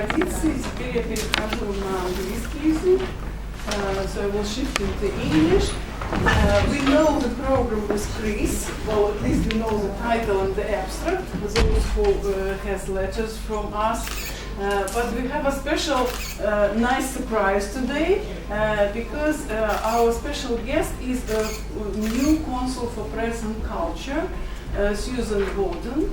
традиции теперь я перехожу на английский язык, so I will shift into English. We know the program with Chris, well at least we know the title and the abstract, those who has letters from us. But we have a special nice surprise today because our special guest is the new consul for press and culture, Susan Bowden.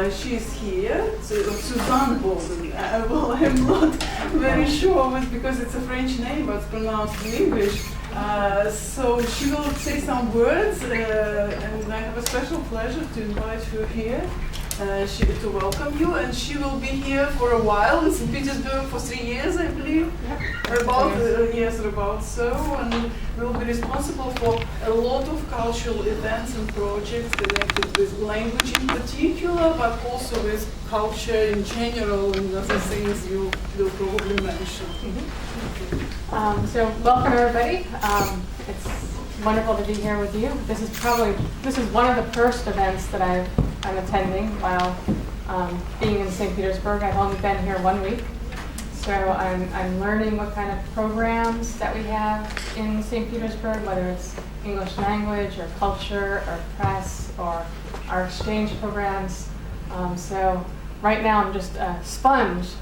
She is here, Suzanne Bowden. Well, I'm not very sure of it because it's a French name, but it's pronounced in English. So she will say some words, and I have a special pleasure to invite her here. To welcome you, and she will be here for a while in St. Petersburg for 3 years, I believe, about so, and will be responsible for a lot of cultural events and projects connected with language in particular, but also with culture in general and other things you will probably mention. So welcome everybody. It's wonderful to be here with you. This is one of the first events that I'm attending while being in St. Petersburg. I've only been here 1 week, so I'm learning what kind of programs that we have in St. Petersburg, whether it's English language or culture or press or our exchange programs. So right now I'm just a sponge,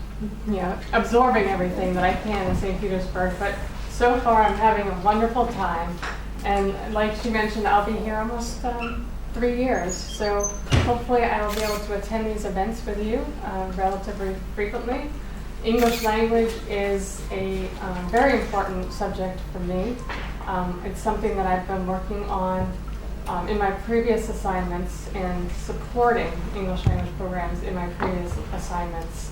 absorbing everything that I can in St. Petersburg. But so far I'm having a wonderful time, and like she mentioned, I'll be here almost 3 years, so hopefully I will be able to attend these events with you relatively frequently. English language is a very important subject for me. It's something that I've been working on in my previous assignments and supporting English language programs in my previous assignments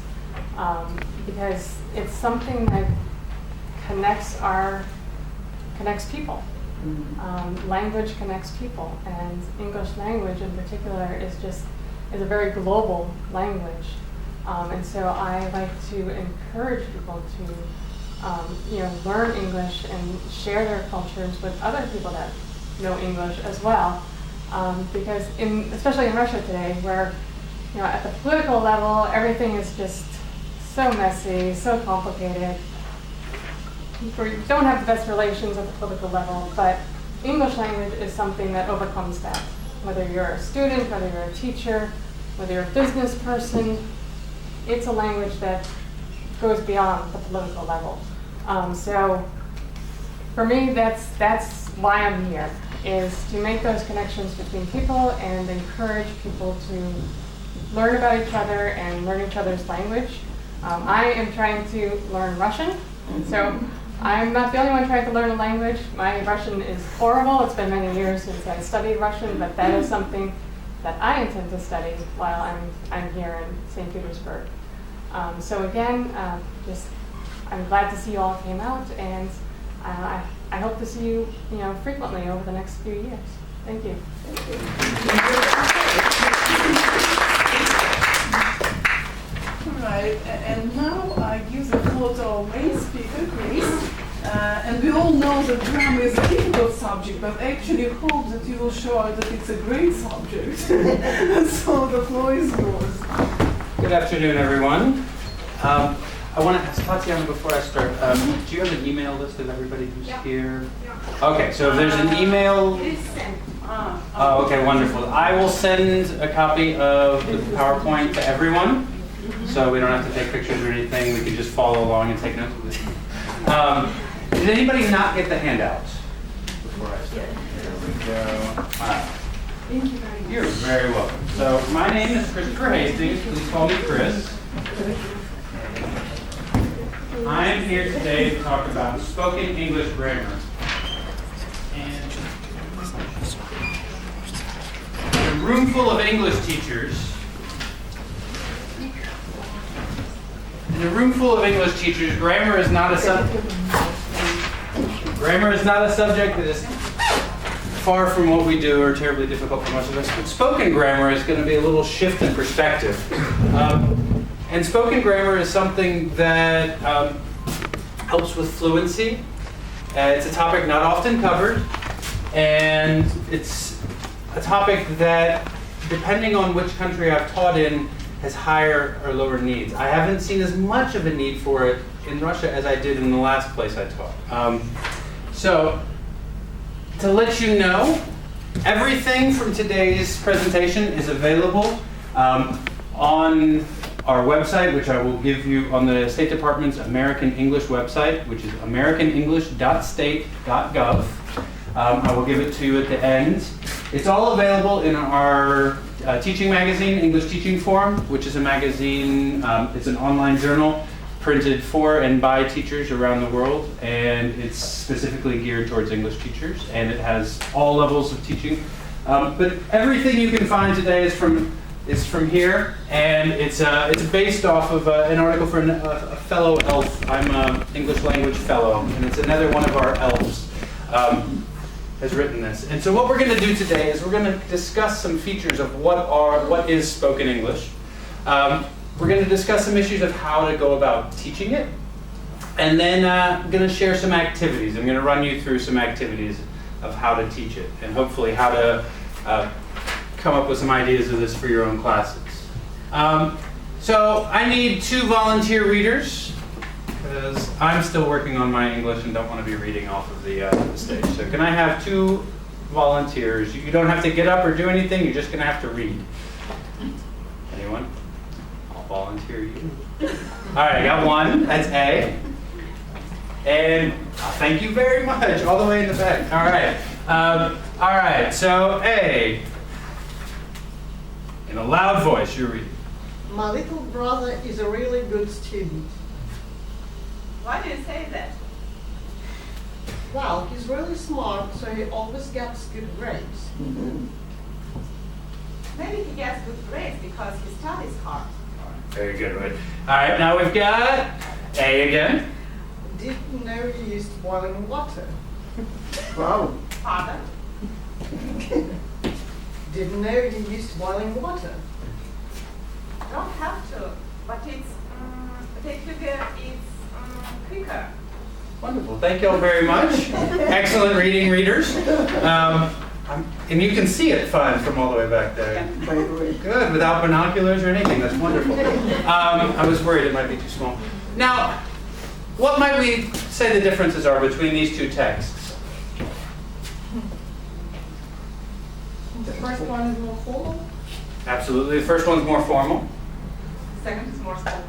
because it's something that connects people. Language connects people, and English language in particular is a very global language, and so I like to encourage people to learn English and share their cultures with other people that know English as well, because especially in Russia today, where at the political level everything is just so messy, so complicated. We don't have the best relations at the political level, but English language is something that overcomes that. Whether you're a student, whether you're a teacher, whether you're a business person, it's a language that goes beyond the political level. So for me, that's why I'm here, is to make those connections between people and encourage people to learn about each other and learn each other's language. I am trying to learn Russian, so I'm not the only one trying to learn a language. My Russian is horrible. It's been many years since I studied Russian, but that is something that I intend to study while I'm here in St. Petersburg. So again, I'm glad to see you all came out, and I hope to see you, frequently over the next few years. Thank you. Right, and now I give the floor to our main speaker, Chris. And we all know that drama is a difficult subject, but I actually hope that you will show us that it's a great subject. So the floor is yours. Good afternoon, everyone. I want to ask Tatiana before I start, do you have an email list of everybody who's here? Yeah. Okay, so if there's an email... It is sent. Oh, okay, wonderful. I will send a copy of the PowerPoint to everyone, so we don't have to take pictures or anything. We can just follow along and take notes. Did anybody not get the handouts before I start? There we go. Wow. Thank you very much. You're very welcome. So my name is Christopher Hastings. Please call me Chris. I am here today to talk about spoken English grammar. And in a room full of English teachers, grammar is not a subject. Grammar is not a subject that is far from what we do or terribly difficult for most of us. But spoken grammar is going to be a little shift in perspective. And spoken grammar is something that helps with fluency. It's a topic not often covered, and it's a topic that, depending on which country I've taught in, has higher or lower needs. I haven't seen as much of a need for it in Russia as I did in the last place I taught. So, to let you know, everything from today's presentation is available on our website, which I will give you on the State Department's American English website, which is americanenglish.state.gov. I will give it to you at the end. It's all available in our teaching magazine, English Teaching Forum, which is a magazine, it's an online journal printed for and by teachers around the world, and it's specifically geared towards English teachers, and it has all levels of teaching. But everything you can find today is from here, and it's based off of an article for a fellow elf. I'm an English language fellow, and it's another one of our elves has written this. And so what we're going to do today is we're going to discuss some features of what is spoken English. We're going to discuss some issues of how to go about teaching it, and then I'm going to share some activities. I'm going to run you through some activities of how to teach it, and hopefully how to come up with some ideas of this for your own classes. So I need 2 volunteer readers, because I'm still working on my English and don't want to be reading off of the stage. So can I have 2 volunteers? You don't have to get up or do anything, you're just going to have to read. Anyone? I'll volunteer you. All right, I got 1. That's A. And thank you very much, all the way in the back. All right. All right, so A. In a loud voice, you read. My little brother is a really good student. Why do you say that? Well, he's really smart, so he always gets good grades. Maybe he gets good grades because he studies hard. Very good, right? All right, now we've got A again. Didn't know you used boiling water. Wow. Pardon? Didn't know you used boiling water. Don't have to, but it's quicker. Wonderful. Thank you all very much. Excellent reading, readers. And you can see it fine from all the way back there. Good, without binoculars or anything. That's wonderful. I was worried it might be too small. Now, what might we say the differences are between these 2 texts? The first one is more formal. Absolutely. The first one's more formal. The second is more spoken.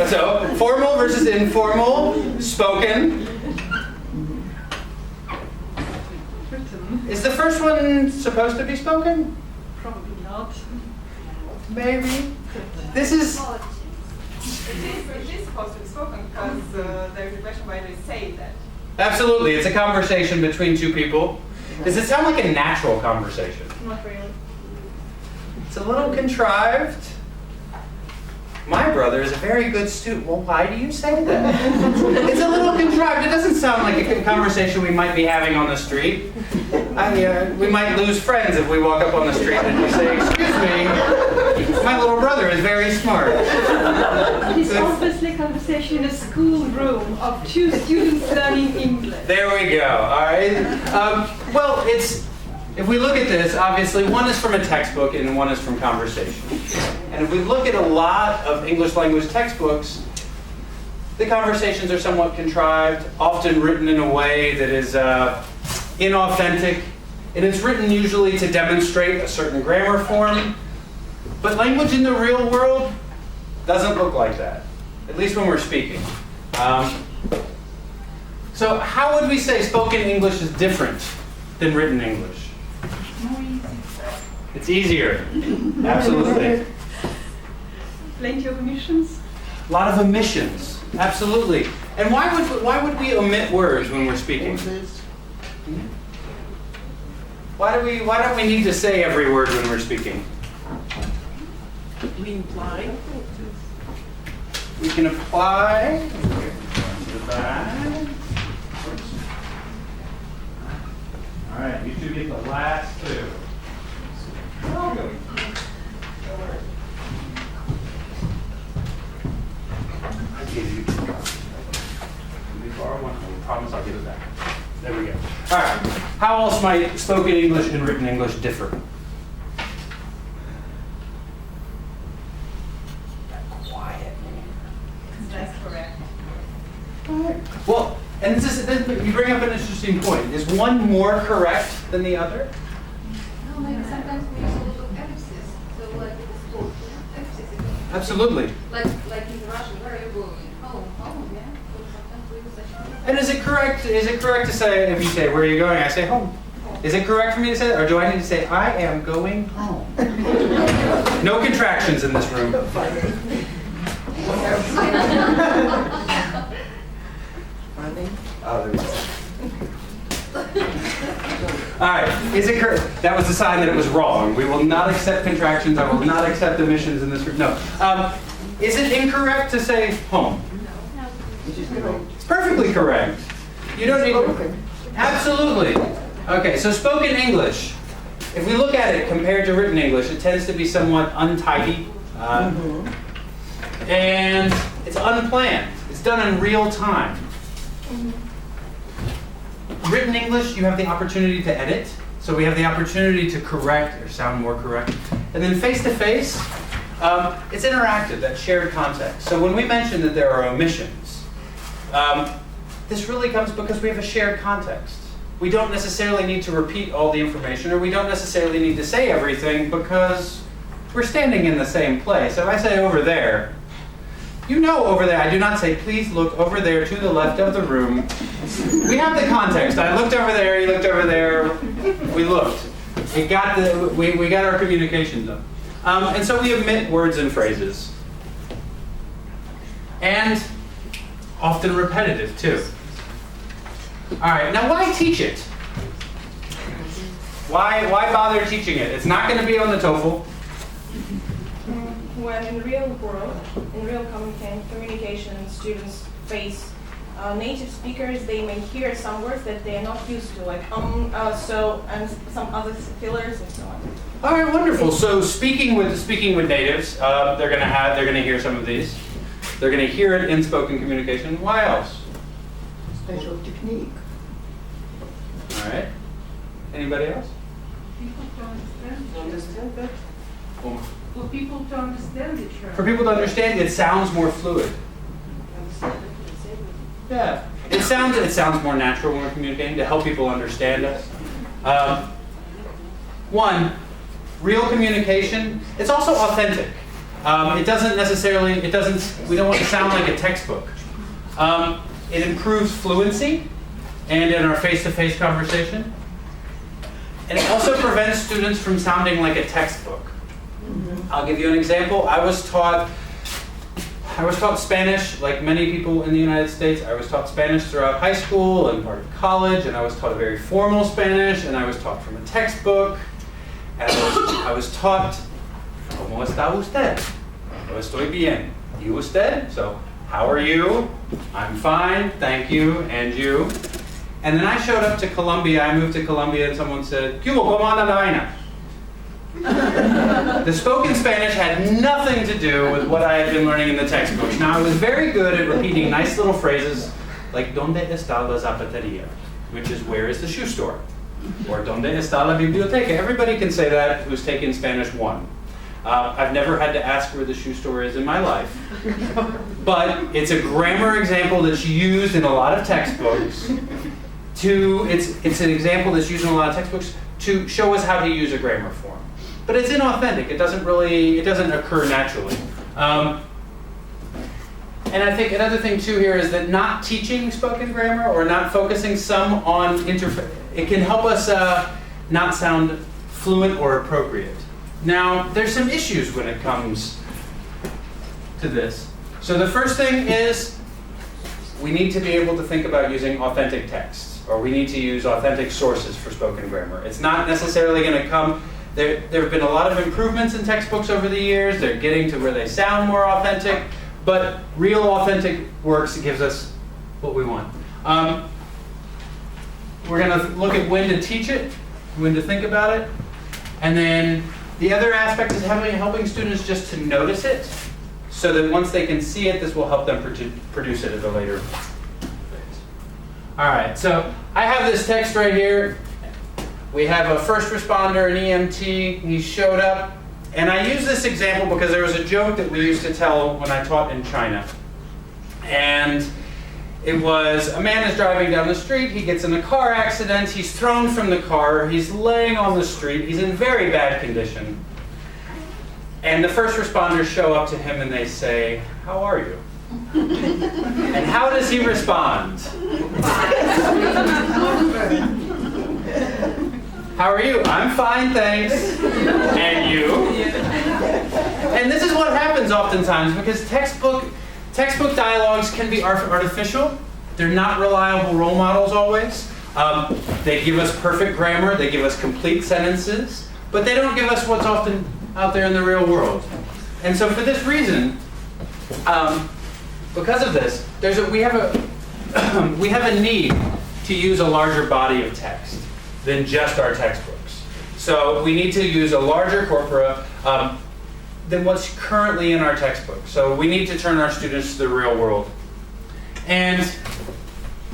So formal versus informal, spoken. Is the first one supposed to be spoken? Probably not. Maybe. This is. It is supposed to be spoken because there's a question why they say that. Absolutely, it's a conversation between 2 people. Does it sound like a natural conversation? Not really. It's a little contrived. My brother is a very good student. Well, why do you say that? It's a little contrived. It doesn't sound like a conversation we might be having on the street. We might lose friends if we walk up on the street and we say, "Excuse me, my little brother is very smart." It is obviously a conversation in a school room of 2 students learning English. There we go. All right. Well, if we look at this, obviously one is from a textbook and one is from conversation. And if we look at a lot of English language textbooks, the conversations are somewhat contrived, often written in a way that is inauthentic. And it's written usually to demonstrate a certain grammar form. But language in the real world doesn't look like that, at least when we're speaking. So how would we say spoken English is different than written English? More easy. It's easier. Absolutely. Plenty of omissions. A lot of omissions. Absolutely. And why would we omit words when we're speaking? Why don't we need to say every word when we're speaking? We imply. We can apply to the back. All right, you 2 get the last 2. I gave you 2 copies. Let me borrow one. I promise I'll give it back. There we go. All right. How else might spoken English and written English differ? Well, and you bring up an interesting point. Is one more correct than the other? No, maybe sometimes we use a lot of ellipses. So like it's called ellipses. Absolutely. Like in Russian, where are you going? Home, yeah. So sometimes we use such. And is it correct to say, if you say, where are you going? I say home. Is it correct for me to say that? Or do I need to say, I am going home? No contractions in this room. All right, is it correct? That was a sign that it was wrong. We will not accept contractions. I will not accept omissions in this room. No. Is it incorrect to say home? No. It's perfectly correct. You don't need to. Absolutely. Okay, so spoken English. If we look at it compared to written English, it tends to be somewhat untidy. And it's unplanned. It's done in real time. Written English, you have the opportunity to edit. So we have the opportunity to correct or sound more correct. And then face-to-face, it's interactive, that shared context. So when we mention that there are omissions, this really comes because we have a shared context. We don't necessarily need to repeat all the information, or we don't necessarily need to say everything because we're standing in the same place. If I say over there, you know over there. I do not say, please look over there to the left of the room. We have the context. I looked over there, you looked over there, we looked. We got our communication done. And so we omit words and phrases. And often repetitive too. All right, now why teach it? Why bother teaching it? It's not going to be on the TOEFL. When in real world, in real communication, students face native speakers, they may hear some words that they are not used to, like so, and some other fillers and so on. All right, wonderful. So speaking with natives, they're going to hear some of these. They're going to hear it in spoken communication. Why else? Special technique. All right. Anybody else? People to understand that. Well, For people to understand each other. for people to understand, it sounds more fluid. Yeah, it sounds more natural when we're communicating to help people understand us. One, real communication. It's also authentic. We don't want to sound like a textbook. It improves fluency and in our face-to-face conversation. And it also prevents students from sounding like a textbook. I'll give you an example. I was taught Spanish, like many people in the United States. I was taught Spanish throughout high school and part of college, and I was taught a very formal Spanish, and I was taught from a textbook. And I was taught, ¿Cómo está usted? Yo estoy bien. You usted? So, how are you? I'm fine, thank you, and you? And then I showed up to Colombia. I moved to Colombia, and someone said, ¿Qué hubo? ¿Cómo anda la vaina? The spoken Spanish had nothing to do with what I had been learning in the textbooks. Now, I was very good at repeating nice little phrases like ¿Dónde está la zapatería? Which is, where is the shoe store? Or ¿Dónde está la biblioteca? Everybody can say that who's taken Spanish 1. I've never had to ask where the shoe store is in my life. But it's a grammar example that's used in a lot of textbooks. It's an example that's used in a lot of textbooks to show us how to use a grammar form. But it's inauthentic. It doesn't occur naturally. And I think another thing too here is that not teaching spoken grammar or not focusing some on it can help us not sound fluent or appropriate. Now, there's some issues when it comes to this. So the first thing is we need to be able to think about using authentic texts, or we need to use authentic sources for spoken grammar. It's not necessarily going to come. There have been a lot of improvements in textbooks over the years. They're getting to where they sound more authentic, but real authentic works gives us what we want. We're going to look at when to teach it, when to think about it, and then the other aspect is helping students just to notice it, so that once they can see it, this will help them produce it at a later phase. All right, so I have this text right here. We have a first responder, an EMT. He showed up. And I use this example because there was a joke that we used to tell when I taught in China. And it was a man is driving down the street, he gets in a car accident, he's thrown from the car, he's laying on the street, he's in very bad condition. And the first responders show up to him and they say, "How are you?" And how does he respond? "How are you?" "I'm fine, thanks." "And you?" And this is what happens oftentimes, because textbook dialogues can be artificial. They're not reliable role models always. They give us perfect grammar, they give us complete sentences, but they don't give us what's often out there in the real world. And so for this reason, because of this, we have a need to use a larger body of text than just our textbooks. So we need to use a larger corpora than what's currently in our textbook. So we need to turn our students to the real world. And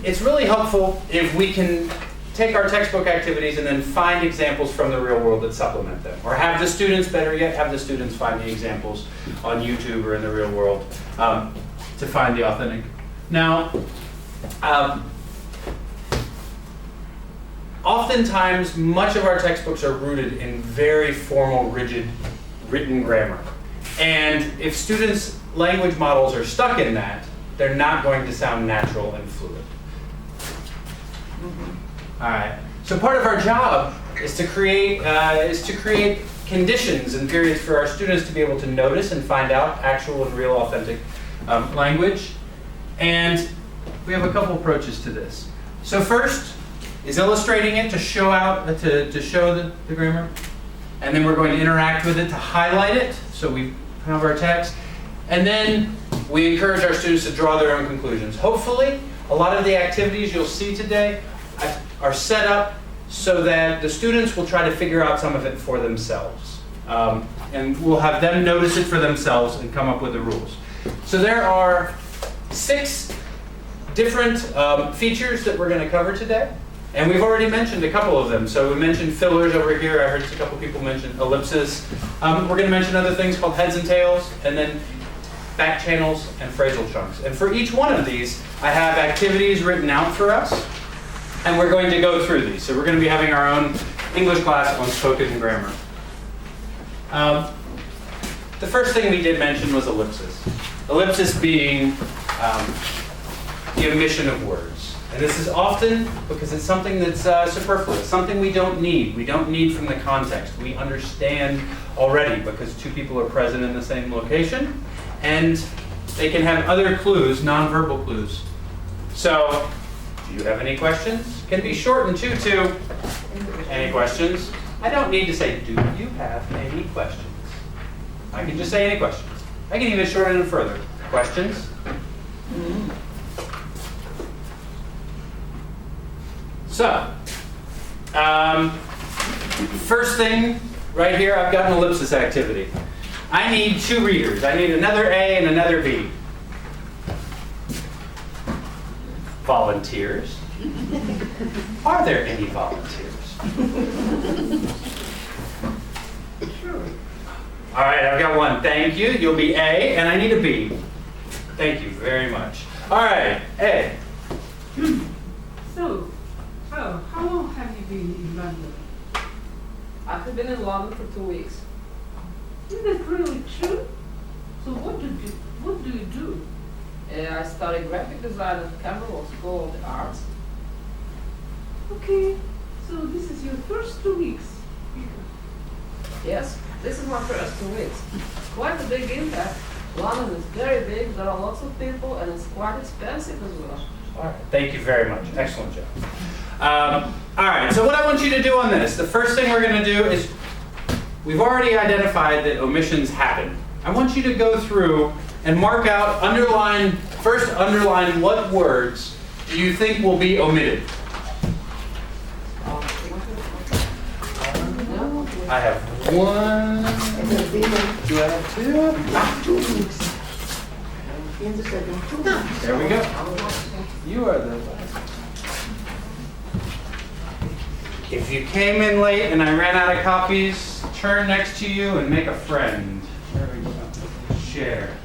it's really helpful if we can take our textbook activities and then find examples from the real world that supplement them. Or have the students, better yet, have the students find the examples on YouTube or in the real world to find the authentic. Now, oftentimes, much of our textbooks are rooted in very formal, rigid, written grammar. And if students' language models are stuck in that, they're not going to sound natural and fluid. All right. So part of our job is to create conditions and periods for our students to be able to notice and find out actual and real, authentic language. And we have a couple approaches to this. So first is illustrating it to show the grammar, and then we're going to interact with it to highlight it. So we have our text, and then we encourage our students to draw their own conclusions. Hopefully, a lot of the activities you'll see today are set up so that the students will try to figure out some of it for themselves. And we'll have them notice it for themselves and come up with the rules. So there are 6 different features that we're going to cover today. And we've already mentioned a couple of them. So we mentioned fillers over here. I heard a couple people mention ellipses. We're going to mention other things called heads and tails, and then back channels and phrasal chunks. And for each one of these, I have activities written out for us. And we're going to go through these. So we're going to be having our own English class on spoken grammar. The first thing we did mention was ellipsis. Ellipsis being the omission of words. And this is often because it's something that's superfluous, something we don't need. We don't need from the context. We understand already because 2 people are present in the same location, and they can have other clues, nonverbal clues. So, do you have any questions? Can be shortened too. Any questions? I don't need to say, do you have any questions? I can just say any questions. I can even shorten it further. Questions? So, first thing right here, I've got an ellipsis activity. I need 2 readers. I need another A and another B. Volunteers? Are there any volunteers? Sure. All right, I've got 1. Thank you. You'll be A, and I need a B. Thank you very much. All right, A. So, how long have you been in London? I've been in London for 2 weeks. Is that really true? So what do you do? I studied graphic design at Cambridge School of the Arts. Okay, so this is your first 2 weeks here. Yes, this is my first 2 weeks. Quite a big impact. London is very big, there are lots of people, and it's quite expensive as well. All right, thank you very much. Excellent job. All right, so what I want you to do on this, the first thing we're going to do is, we've already identified that omissions happen. I want you to go through and mark out, first underline what words do you think will be omitted. I have 1. Do I have 2? There we go. You are the last. If you came in late and I ran out of copies, turn next to you and make a friend. There we go. Share.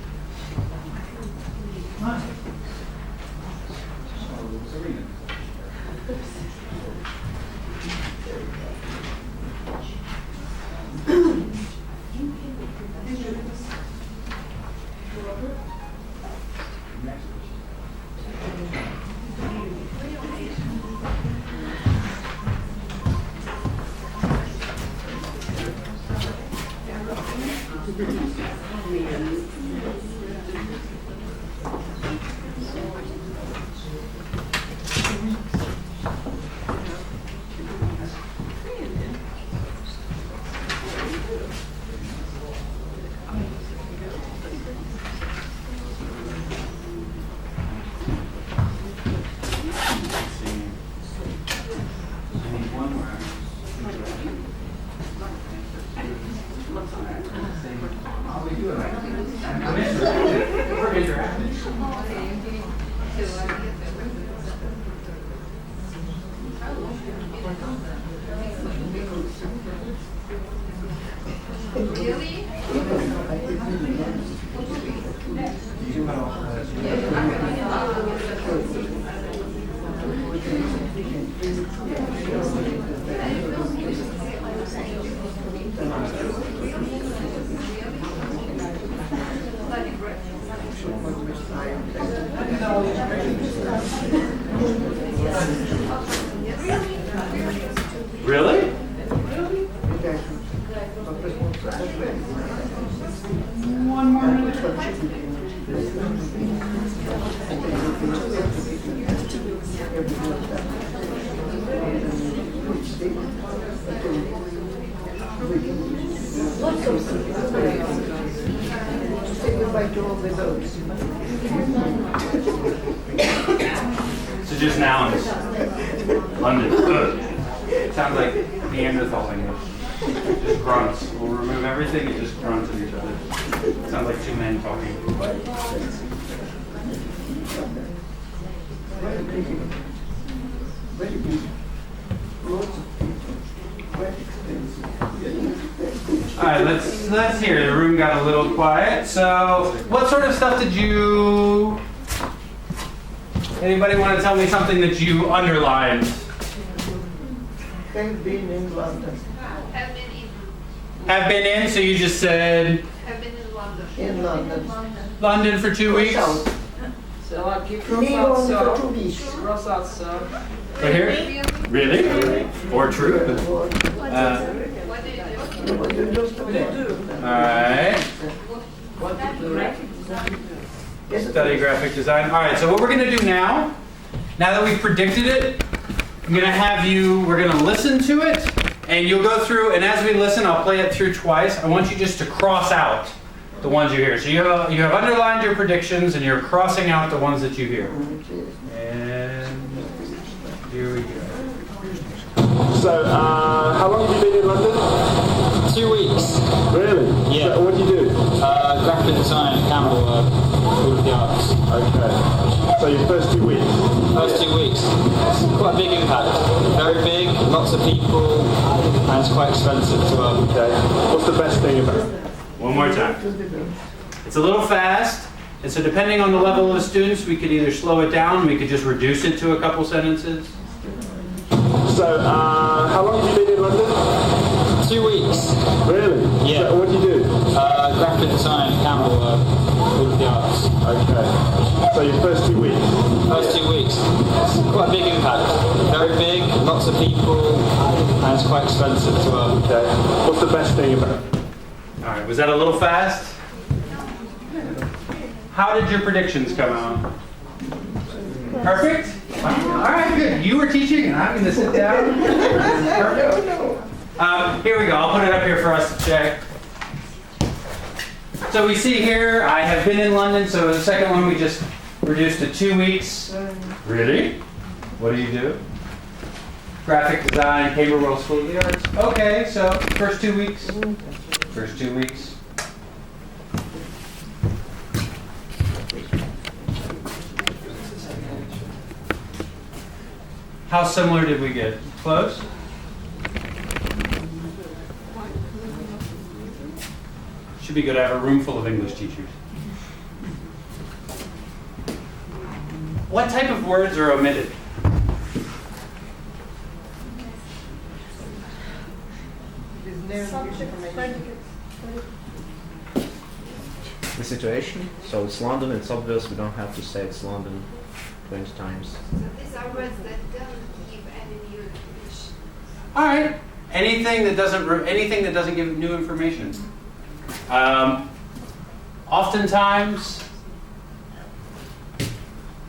Really? One more minute. So just nouns. London. Good. Sounds like Neanderthal English. Just grunts. We'll remove everything and just grunt at each other. Sounds like two men talking. All right, let's hear. The room got a little quiet. So, what sort of stuff did you? Anybody want to tell me something that you underlined? Have been in London. Have been in. Have been in. So you just said Have been in London. In London. London for 2 weeks. So like you Me cross only out for 2 so, weeks. cross out so. Right here. Really? Or true? What do you do? What you just All right. What do you do? Study graphic design. All right. So what we're going to do now that we've predicted it, I'm going to have you. We're going to listen to it, and you'll go through. And as we listen, I'll play it through twice. I want you just to cross out the ones you hear. So you have underlined your predictions, and you're crossing out the ones that you hear. And here we go. So, how long have you been in London? 2 weeks. Really? Yeah. So what do you do? Graphic design, camera work, all of the arts. Okay. So your first 2 weeks? First 2 weeks. It's quite a big impact. Very big, lots of people, and it's quite expensive as well. Okay. What's the best thing about it? One more time. It's a little fast, and so depending on the level of the students, we could either slow it down, we could just reduce it to a couple sentences. So, how long have you been in London? 2 weeks. Really? Yeah. So what do you do? Graphic design, camera work, all of the arts. Okay. So your first 2 weeks? First 2 weeks. It's quite a big impact. Very big, lots of people, and it's quite expensive as well. Okay. What's the best thing about it? All right, was that a little fast? How did your predictions come out? Perfect? All right, good. You were teaching and I'm going to sit down. Perfect. Here we go. I'll put it up here for us to check. So we see here, I have been in London, so the second one we just reduced to 2 weeks. Really? What do you do? Graphic design, Cambridge World School of the Arts. Okay, so first 2 weeks. First 2 weeks. How similar did we get? Close? Should be good to have a room full of English teachers. What type of words are omitted? The situation. So it's London, it's obvious, we don't have to say it's London 20 times. So these are words that don't give any new information. All right. Anything that doesn't give new information. Oftentimes,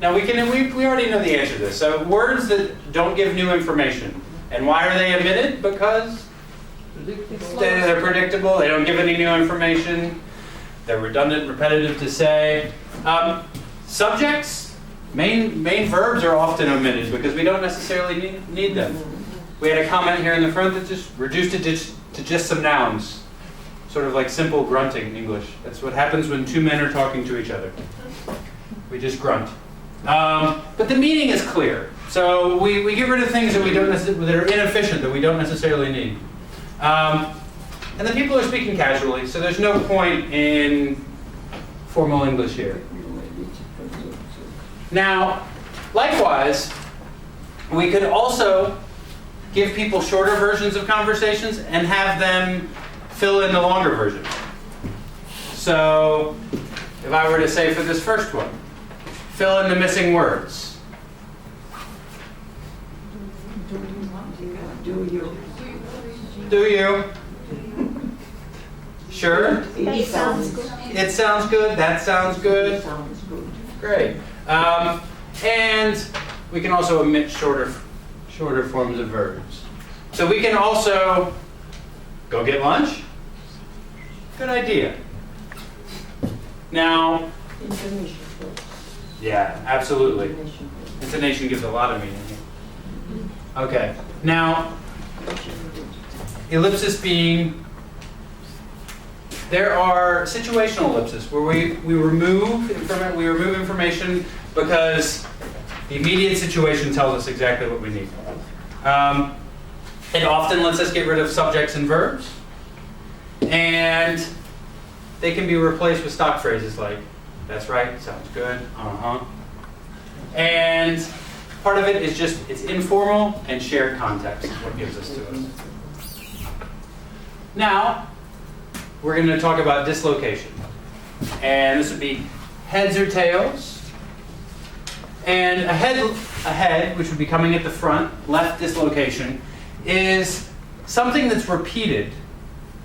now we already know the answer to this. So words that don't give new information, and why are they omitted? Because they're predictable. They don't give any new information. They're redundant, repetitive to say. Subjects, main verbs are often omitted because we don't necessarily need them. We had a comment here in the front that just reduced it to just some nouns. Sort of like simple grunting English. That's what happens when two men are talking to each other. We just grunt. But the meaning is clear. So we get rid of things that that are inefficient, that we don't necessarily need. And the people are speaking casually, so there's no point in formal English here. Now, likewise, we could also give people shorter versions of conversations and have them fill in the longer version. So, if I were to say for this first one, fill in the missing words. Do you? Sure? It sounds good. It sounds good. That sounds good. Great. And we can also omit shorter forms of verbs. So we can also go get lunch. Good idea. Now, yeah, absolutely. Intonation gives a lot of meaning here. Okay. Now, ellipsis being, there are situational ellipses where we remove information because the immediate situation tells us exactly what we need. It often lets us get rid of subjects and verbs, and they can be replaced with stock phrases like, that's right, sounds good, uh-huh. And part of it is just, it's informal and shared context is what gives us to us. Now, we're going to talk about dislocation. And this would be heads or tails. And a head, which would be coming at the front, left dislocation, is something that's repeated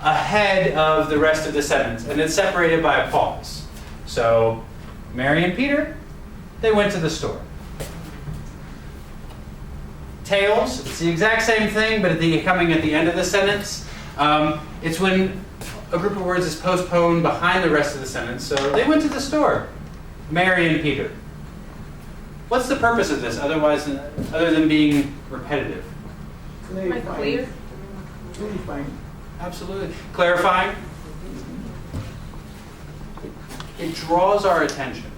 ahead of the rest of the sentence, and it's separated by a pause. So, Mary and Peter, they went to the store. Tails, it's the exact same thing, but coming at the end of the sentence. It's when a group of words is postponed behind the rest of the sentence. So, they went to the store. Mary and Peter. What's the purpose of this, other than being repetitive? Clear. Clarifying. Absolutely. Clarifying. It draws our attention.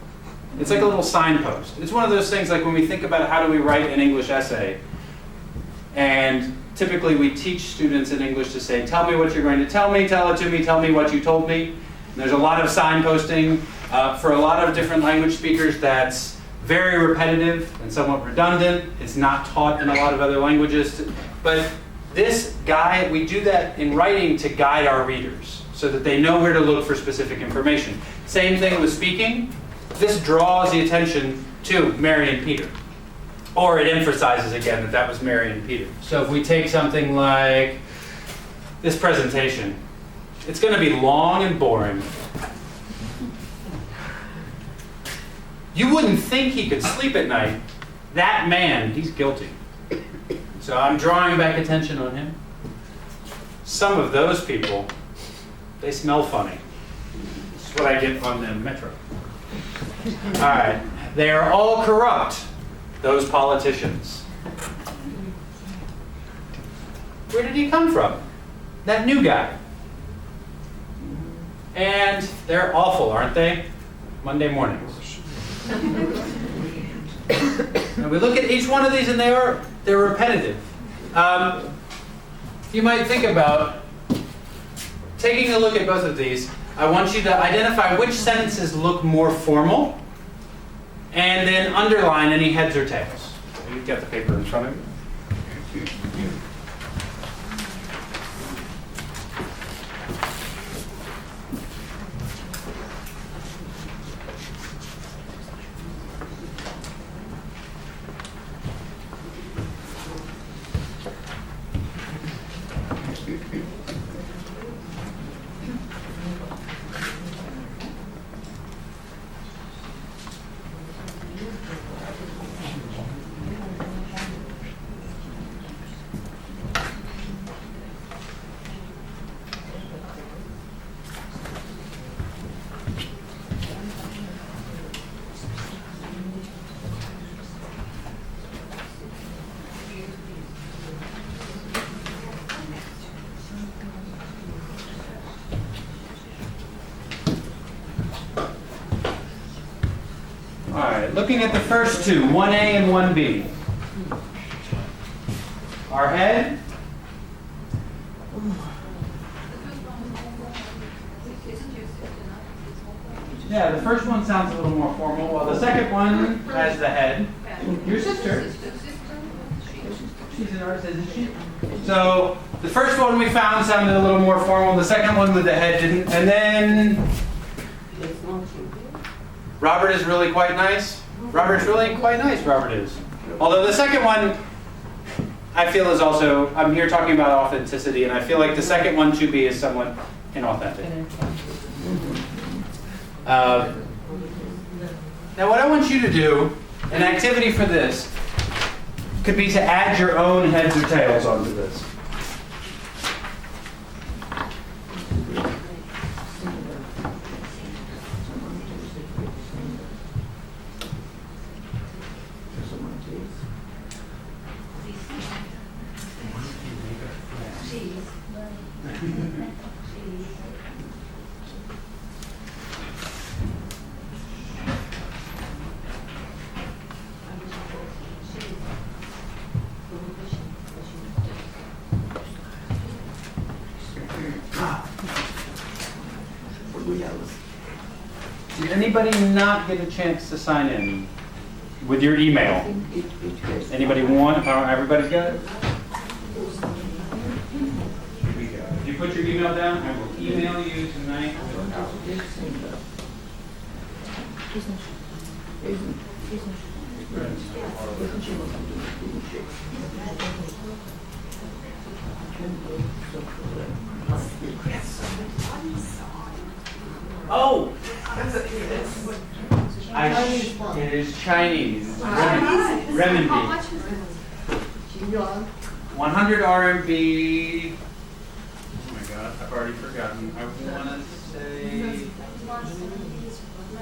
It's like a little signpost. It's one of those things like when we think about how do we write an English essay, and typically we teach students in English to say, tell me what you're going to tell me, tell it to me, tell me what you told me. And there's a lot of signposting. For a lot of different language speakers, that's very repetitive and somewhat redundant. It's not taught in a lot of other languages. But this guide, we do that in writing to guide our readers so that they know where to look for specific information. Same thing with speaking. This draws the attention to Mary and Peter. Or it emphasizes again that that was Mary and Peter. So if we take something like this presentation, it's going to be long and boring. You wouldn't think he could sleep at night. That man, he's guilty. So I'm drawing back attention on him. Some of those people, they smell funny. This is what I get on the metro. All right. They are all corrupt, those politicians. Where did he come from? That new guy. And they're awful, aren't they? Monday mornings. And we look at each one of these and they're repetitive. You might think about taking a look at both of these. I want you to identify which sentences look more formal and then underline any heads or tails. You've got the paper in front of you. Looking at the first two, 1A and 1B. Our head. Yeah, the first one sounds a little more formal, while the second one has the head. Your sister. She's an artist, isn't she? So the first one we found sounded a little more formal. The second one with the head didn't. And then Robert is really quite nice. Robert's really quite nice, Robert is. Although the second one, I feel is also, I'm here talking about authenticity, and I feel like the second one to be is somewhat inauthentic. Now what I want you to do, an activity for this, could be to add your own heads or tails onto this. Did anybody not get a chance to sign in with your email? Anybody want? Everybody's got it? Here we go. If you put your email down, I will email you tonight. Oh! It is Chinese. Renminbi. 100 RMB. Oh my god, I've already forgotten. I want to say...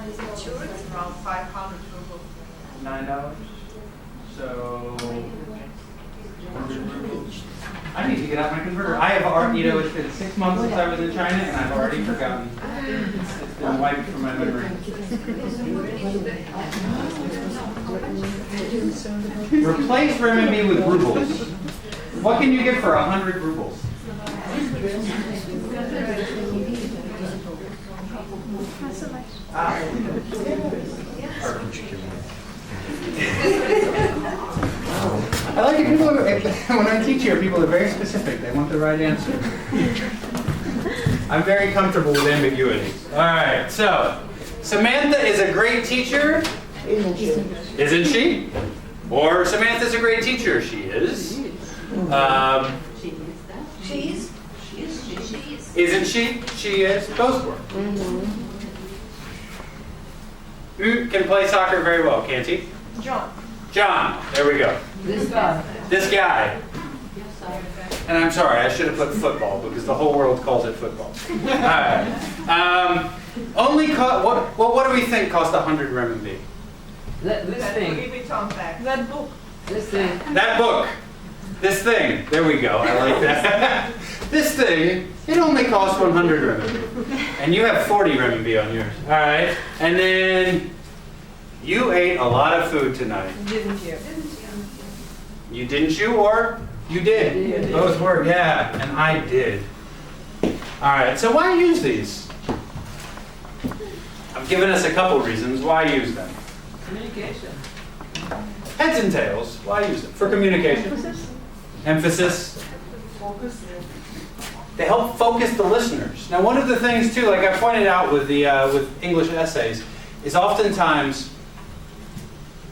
It's around 500 rubles. $9. So... 100 rubles. I need to get out my converter. I have already, you know, it's been 6 months since I was in China, and I've already forgotten. It's been wiped from my memory. Replace renminbi with rubles. What can you get for 100 rubles? I like it. People are, when I teach here, people are very specific. They want the right answer. I'm very comfortable with ambiguity. All right, so Samantha is a great teacher, isn't she? Or Samantha's a great teacher. She is. Isn't she? She is. Both work. Who can play soccer very well? Can't he? John. John. There we go. This guy. This guy. And I'm sorry, I should have put football because the whole world calls it football. All right. What do we think cost 100 renminbi? This thing. That book. This thing. That book. This thing. There we go. I like that. This thing, it only costs 100 renminbi. And you have 40 renminbi on yours. All right. And then you ate a lot of food tonight. Didn't you? You didn't you or you did? Both were, yeah. And I did. All right. So why use these? I've given us a couple reasons. Why use them? Communication. Heads and tails. Why use them? For communication. Emphasis. Focus. They help focus the listeners. Now, one of the things too, like I pointed out with the with English essays, is oftentimes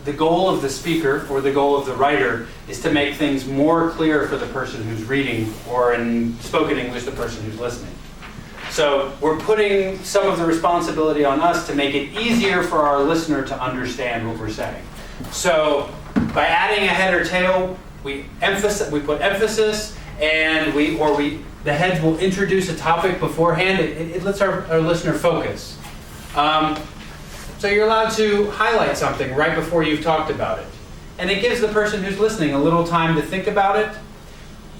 the goal of the speaker or the goal of the writer is to make things more clear for the person who's reading, or in spoken English, the person who's listening. So we're putting some of the responsibility on us to make it easier for our listener to understand what we're saying. So by adding a head or tail, we put emphasis, and the heads will introduce a topic beforehand. It lets our listener focus. So you're allowed to highlight something right before you've talked about it. And it gives the person who's listening a little time to think about it.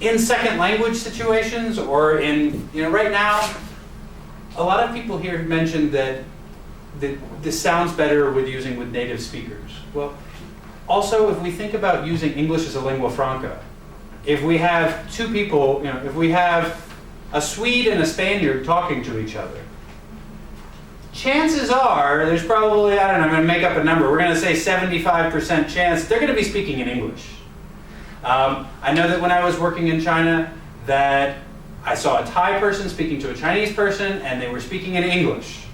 In second language situations, or in, right now, a lot of people here mentioned that this sounds better with native speakers. Well, also, if we think about using English as a lingua franca, if we have two people, if we have a Swede and a Spaniard talking to each other, chances are, there's probably, I don't know, I'm going to make up a number. We're going to say 75% chance they're going to be speaking in English. I know that when I was working in China, that I saw a Thai person speaking to a Chinese person, and they were speaking in English.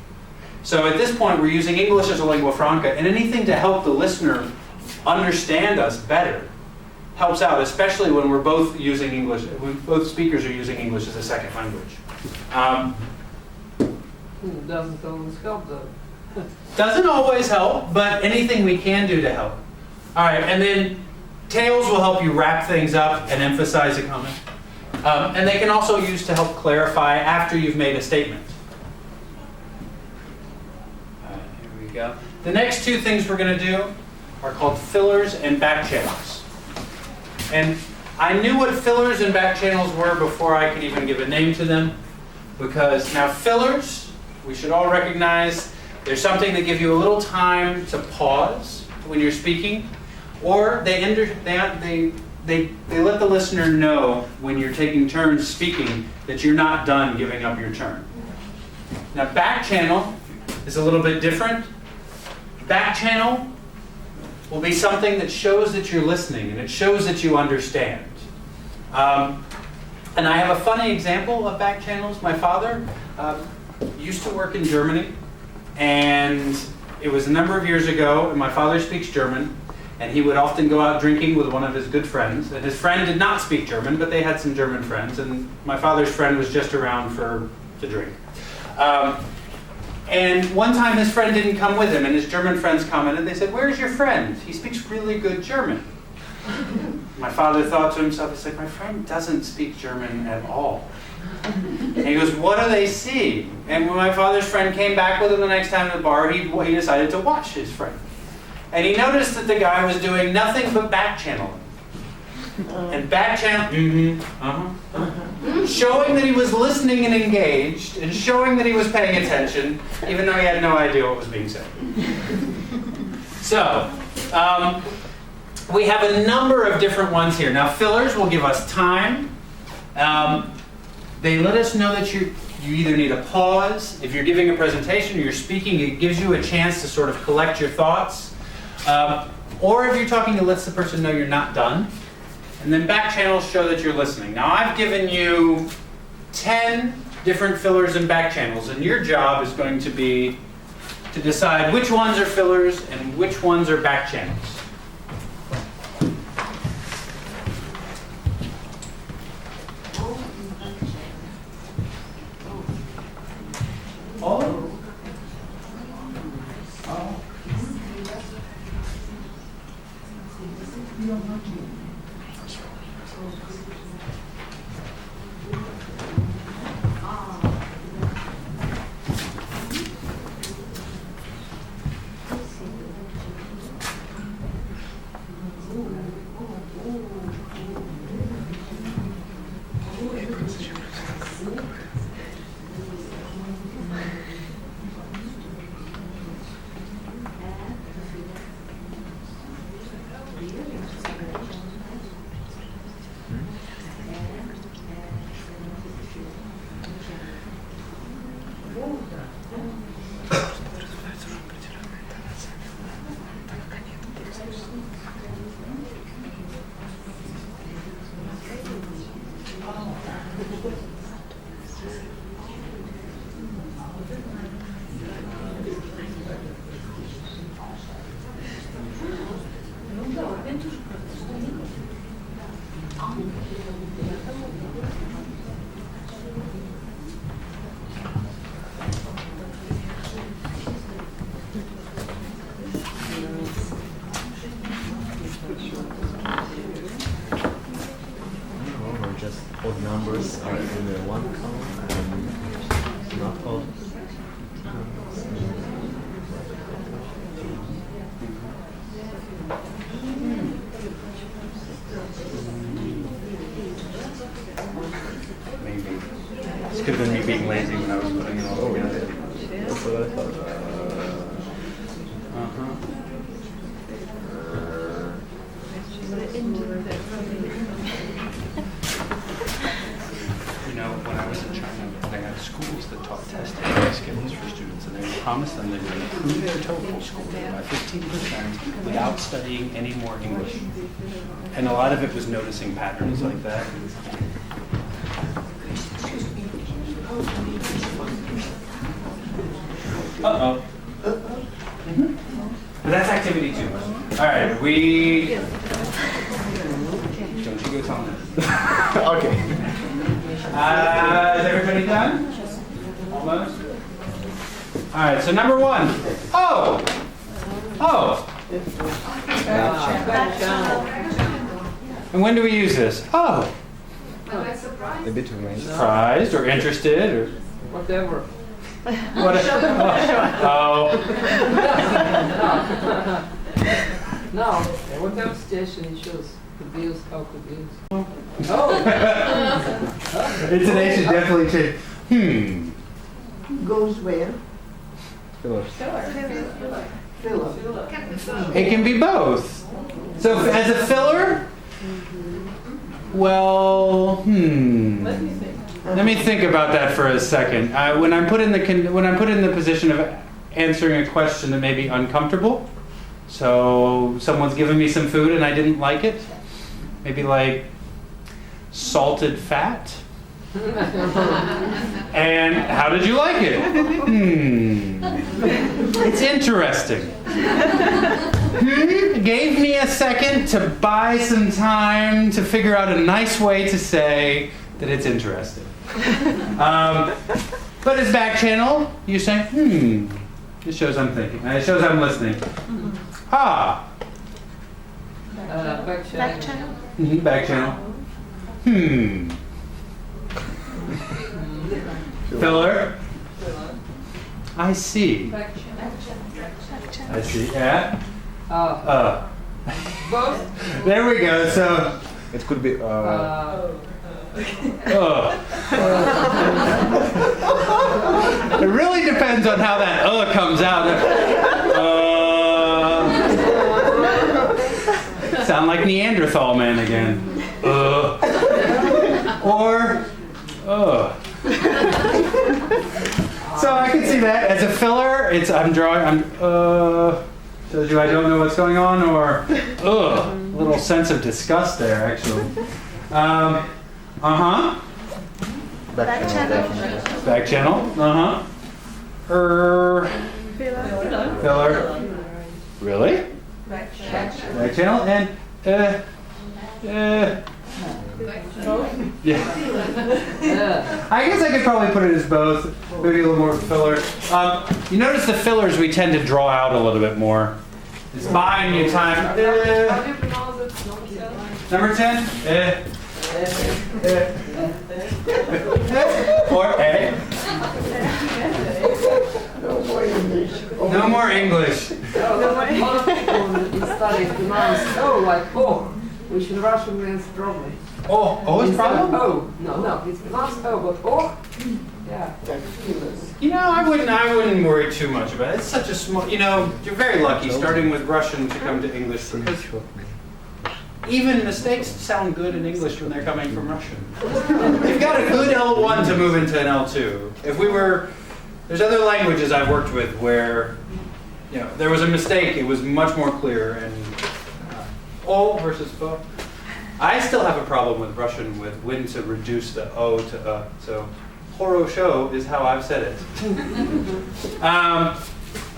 So at this point, we're using English as a lingua franca, and anything to help the listener understand us better helps out, especially when we're both using English, when both speakers are using English as a second language. Doesn't always help though. Doesn't always help, but anything we can do to help. All right, and then tails will help you wrap things up and emphasize a comment. And they can also use to help clarify after you've made a statement. Here we go. The next two things we're going to do are called fillers and back channels. And I knew what fillers and back channels were before I could even give a name to them, because now fillers, we should all recognize, there's something that gives you a little time to pause when you're speaking, or they let the listener know when you're taking turns speaking that you're not done giving up your turn. Now back channel is a little bit different. Back channel will be something that shows that you're listening and it shows that you understand. And I have a funny example of back channels. My father used to work in Germany, and it was a number of years ago, and my father speaks German, and he would often go out drinking with one of his good friends, and his friend did not speak German, but they had some German friends, and my father's friend was just around to drink. And one time his friend didn't come with him, and his German friends commented, they said, "Where's your friend? He speaks really good German." My father thought to himself, he's like, "My friend doesn't speak German at all." And he goes, "What do they see?" And when my father's friend came back with him the next time to the bar, he decided to watch his friend. And he noticed that the guy was doing nothing but back channeling. And back channel, showing that he was listening and engaged, and showing that he was paying attention, even though he had no idea what was being said. So, we have a number of different ones here. Now, fillers will give us time. They let us know that you either need a pause. If you're giving a presentation or you're speaking, it gives you a chance to sort of collect your thoughts. Or if you're talking, it lets the person know you're not done. And then back channels show that you're listening. Now, I've given you 10 different fillers and back channels, and your job is going to be to decide which ones are fillers and which ones are back channels. Oh. Numbers are in the one column and not all. Maybe. This could have been me being lazy when I was putting it all together. That's what I thought. You know, when I was in China, they had schools that taught testing skills for students, and they would promised them they would improve their TOEFL score by 15% without studying any more English. And a lot of it was noticing patterns like that. Uh-oh. But that's activity 2. All right, don't you go tell them. Okay. Is everybody done? Almost? All right, so number 1. Oh! And when do we use this? Oh! A bit of me. Surprised or interested or Whatever. Oh. No, whatever situation you choose. Could be used, how could be used. Intonation definitely changed. Goes where? Filler. Filler. It can be both. So as a filler, well, Let me think about that for a second. When I'm put in the position of answering a question that may be uncomfortable, so someone's given me some food and I didn't like it, maybe like salted fat. And how did you like it? It's interesting. Gave me a second to buy some time to figure out a nice way to say that it's interesting. But as back channel, you say, it shows I'm thinking. It shows I'm listening. Ah. Back channel. Back channel. Filler. I see. I see. Yeah. Both. There we go. So it could be. It really depends on how that comes out. Sound like Neanderthal man again. Or So I can see that as a filler. It's shows you I don't know what's going on, or a little sense of disgust there actually. Back channel. Back channel. Filler. Really? Back channel and yeah. I guess I could probably put it as both. Maybe a little more filler. You notice the fillers we tend to draw out a little bit more. It's buying you time. How do you pronounce it? Number 10. Or A. No more English. A lot of people in studies pronounce like which in Russian means problem. Oh is problem? No, it's pronounced but yeah. You know, I wouldn't worry too much about it. It's such a small, you're very lucky starting with Russian to come to English, because even mistakes sound good in English when they're coming from Russian. You've got a good L1 to move into an L2. There's other languages I've worked with where, there was a mistake, it was much more clear, and O versus fo. I still have a problem with Russian with when to reduce the O to so horosho is how I've said it. All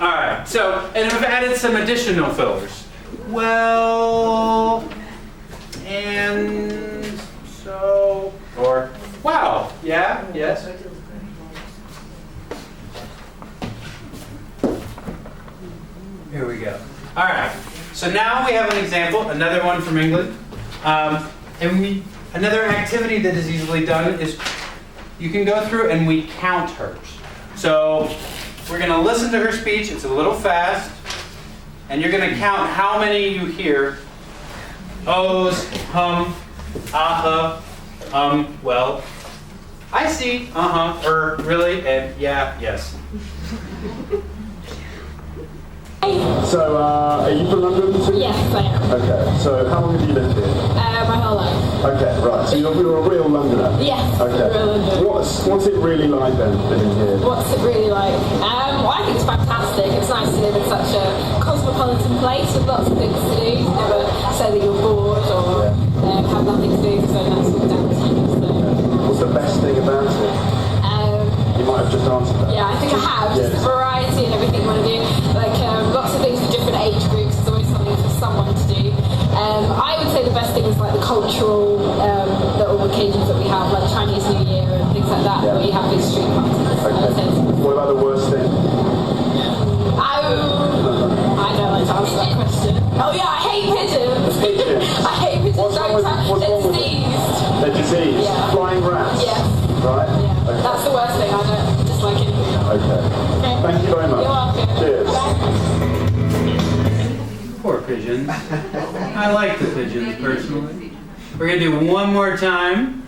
right, so, and I've added some additional fillers. Well, and so, or wow, yeah, yes. Here we go. All right, so now we have an example, another one from England. Another activity that is easily done is you can go through and we count hers. So we're going to listen to her speech. It's a little fast. And you're going to count how many you hear. Ohs, well. I see, really, and yeah, yes. So, are you from London too? Yes, I am. Okay, so how long have you lived here? My whole life. Okay, right. So you're a real Londoner? Yes, okay. real Londoner. What's it really like then, living here? What's it really like? Well, I think it's fantastic. It's nice to live in such a cosmopolitan place with lots of things to do. You never say that you're bored or have nothing to do, so that's all down to you. So. What's the best thing about it? You might have just answered that. Yeah, I think I have. Just the variety and everything you want to do. Like lots of things for different age groups. There's always something for someone to do. I would say the best thing is like the cultural little occasions that we have, like Chinese New Year and things like that, where you have these street parties. Okay. What about the worst thing? I don't like to answer that question. Oh yeah, I hate pigeons. Pigeons? I hate pigeons. What's wrong with them? They're diseased? Yeah. Flying rats? Yes. Right? Yeah. Okay. That's the worst thing. I don't dislike anything. Okay. Thank you very much. You're welcome. Cheers. Poor pigeons. I like the pigeons personally. We're going to do one more time.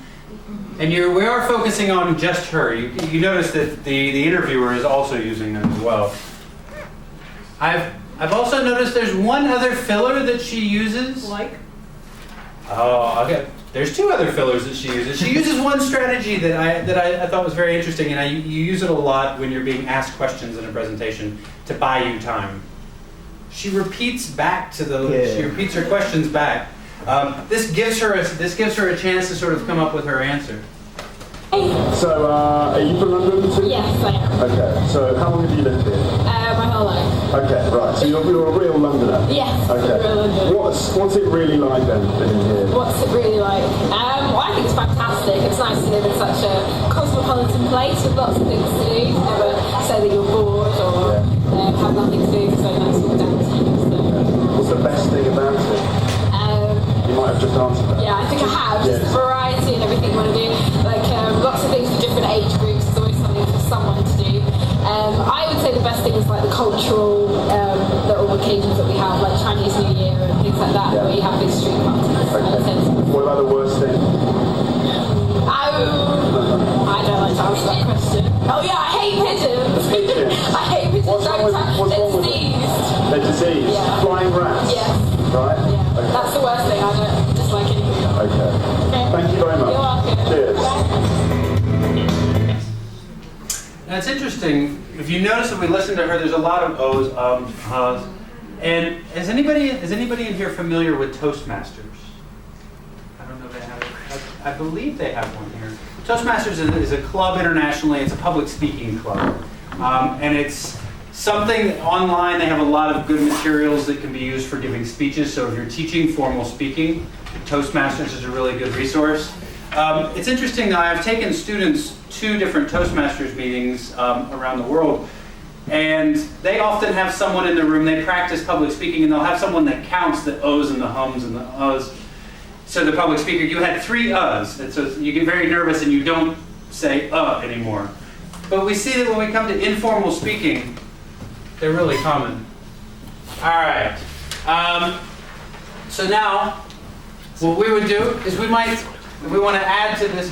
And we are focusing on just her. You notice that the interviewer is also using them as well. I've also noticed there's one other filler that she uses. Like? Oh, okay. There's two other fillers that she uses. She uses one strategy that I thought was very interesting, and you use it a lot when you're being asked questions in a presentation to buy you time. She repeats back to she repeats her questions back. This gives her a chance to sort of come up with her answer. So, are you from London too? Yes, I am. Okay, so how long have you lived here? My whole life. Okay, right, so you're a real Londoner? Yes, okay. real Londoner. What's it really like then, living here? What's it really like? Well, I think it's fantastic. It's nice to live in such a cosmopolitan place with lots of things to do. You never say that you're bored or have nothing to do, so that's all down to you. So. What's the best thing about it? You might have just answered that. Yeah, I think I have. Just the variety and everything you want to do. Like lots of things for different age groups. There's always something for someone to do. I would say the best thing is like the cultural little occasions that we have, like Chinese New Year and things like that, where you have these street parties. Okay. What about the worst thing? I don't like to answer that question. Oh yeah, I hate pigeons. Pigeons? I hate pigeons. What's wrong with them? They're diseased? Yeah. Flying rats? Yes. Right? Yeah. Okay. That's the worst thing. I don't dislike anything. Okay. Thank you very much. You're welcome. Cheers. Now it's interesting, if you notice that we listen to her, there's a lot of O's, uhs. And is anybody in here familiar with Toastmasters? I don't know if they have it. I believe they have one here. Toastmasters is a club internationally. It's a public speaking club. And it's something online. They have a lot of good materials that can be used for giving speeches. So if you're teaching formal speaking, Toastmasters is a really good resource. It's interesting though, I've taken students to different Toastmasters meetings around the world, and they often have someone in the room, they practice public speaking, and they'll have someone that counts the O's and the hums and the uhs. So the public speaker, you had 3 uhs, and so you get very nervous and you don't say anymore. But we see that when we come to informal speaking, they're really common. All right. So now, what we would do is if we want to add to this,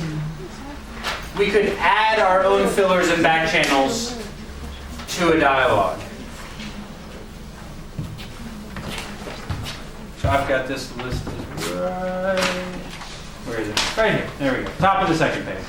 we could add our own fillers and back channels to a dialogue. So I've got this listed right, where is it? Right here, there we go, top of the second page.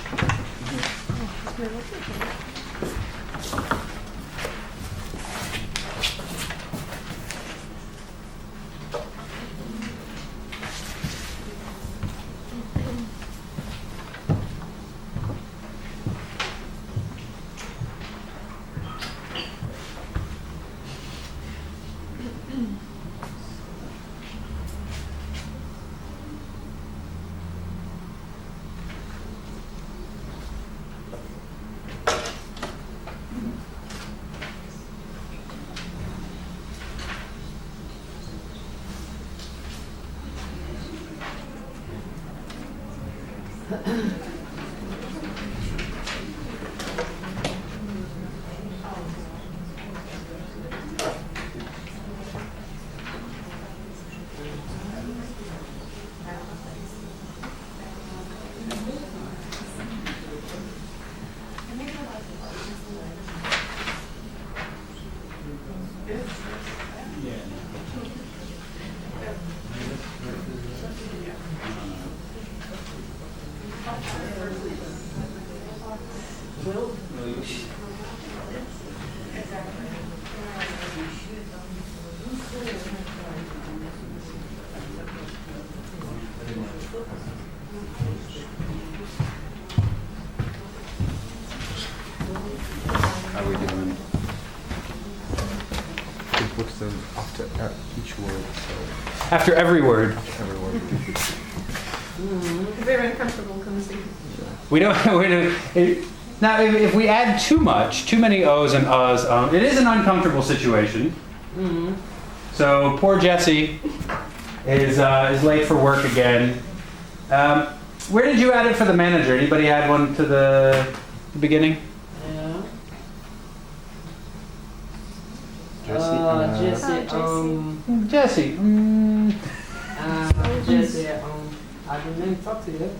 each word. So After every word. every word. Very uncomfortable conversation. We don't. Now, if we add too many O's and Uhs, it is an uncomfortable situation. So poor Jesse is late for work again. Where did you add it for the manager? Anybody add one to the beginning? Yeah. Jesse. Jesse. Jesse. Jesse. I didn't even talk to you.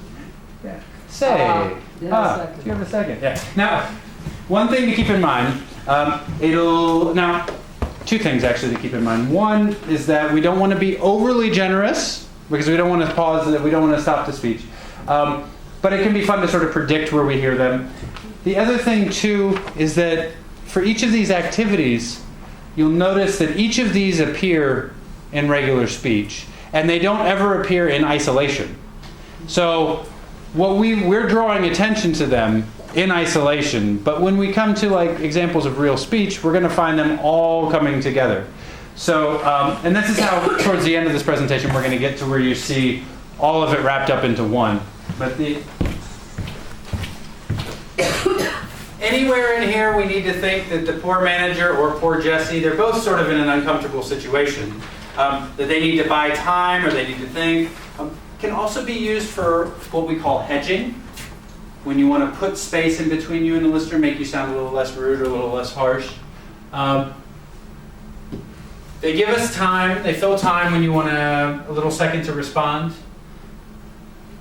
Yeah. Say. Yeah, Do you have a second? Yeah. Now, one thing to keep in mind. Two things actually to keep in mind. One is that we don't want to be overly generous because we don't want to pause. We don't want to stop the speech. But it can be fun to sort of predict where we hear them. The other thing too is that for each of these activities, you'll notice that each of these appear in regular speech, and they don't ever appear in isolation. So we're drawing attention to them in isolation, but when we come to like examples of real speech, we're going to find them all coming together. So, and this is how towards the end of this presentation we're going to get to where you see all of it wrapped up into one. But anywhere in here we need to think that the poor manager or poor Jesse, they're both sort of in an uncomfortable situation. That they need to buy time or they need to think. Can also be used for what we call hedging. When you want to put space in between you and the listener, make you sound a little less rude or a little less harsh. They give us time. They fill time when you want a little second to respond.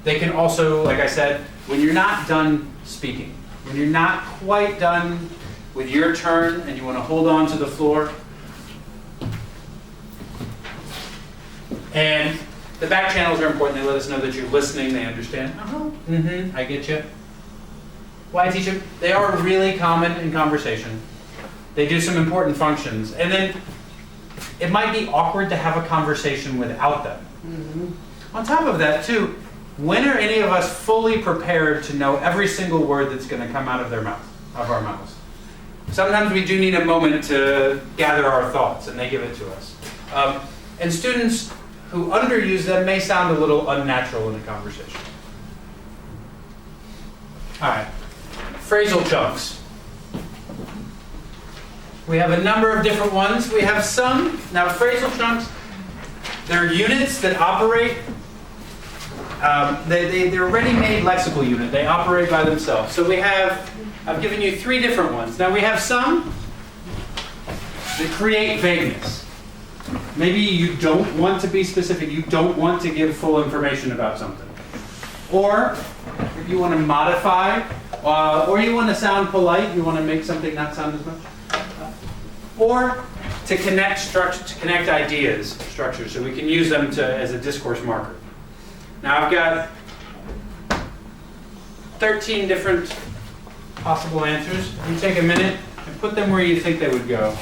They can also, like I said, when you're not done speaking, when you're not quite done with your turn and you want to hold on to the floor. And the back channels are important. They let us know that you're listening. They understand. I get you. Why I teach them? They are really common in conversation. They do some important functions. And then it might be awkward to have a conversation without them. On top of that, too, when are any of us fully prepared to know every single word that's going to come out of our mouths? Sometimes we do need a moment to gather our thoughts, and they give it to us. And students who underuse them may sound a little unnatural in a conversation. All right, phrasal chunks. We have a number of different ones. We have some. Now, phrasal chunks, they're units that operate. They're a ready-made lexical unit. They operate by themselves. So we have, I've given you 3 different ones. Now, we have some that create vagueness. Maybe you don't want to be specific. You don't want to give full information about something. Or if you want to modify, or you want to sound polite, you want to make something not sound as much. Or to connect ideas, structures, so we can use them as a discourse marker. Now I've got 13 different possible answers. You take a minute and put them where you think they would go.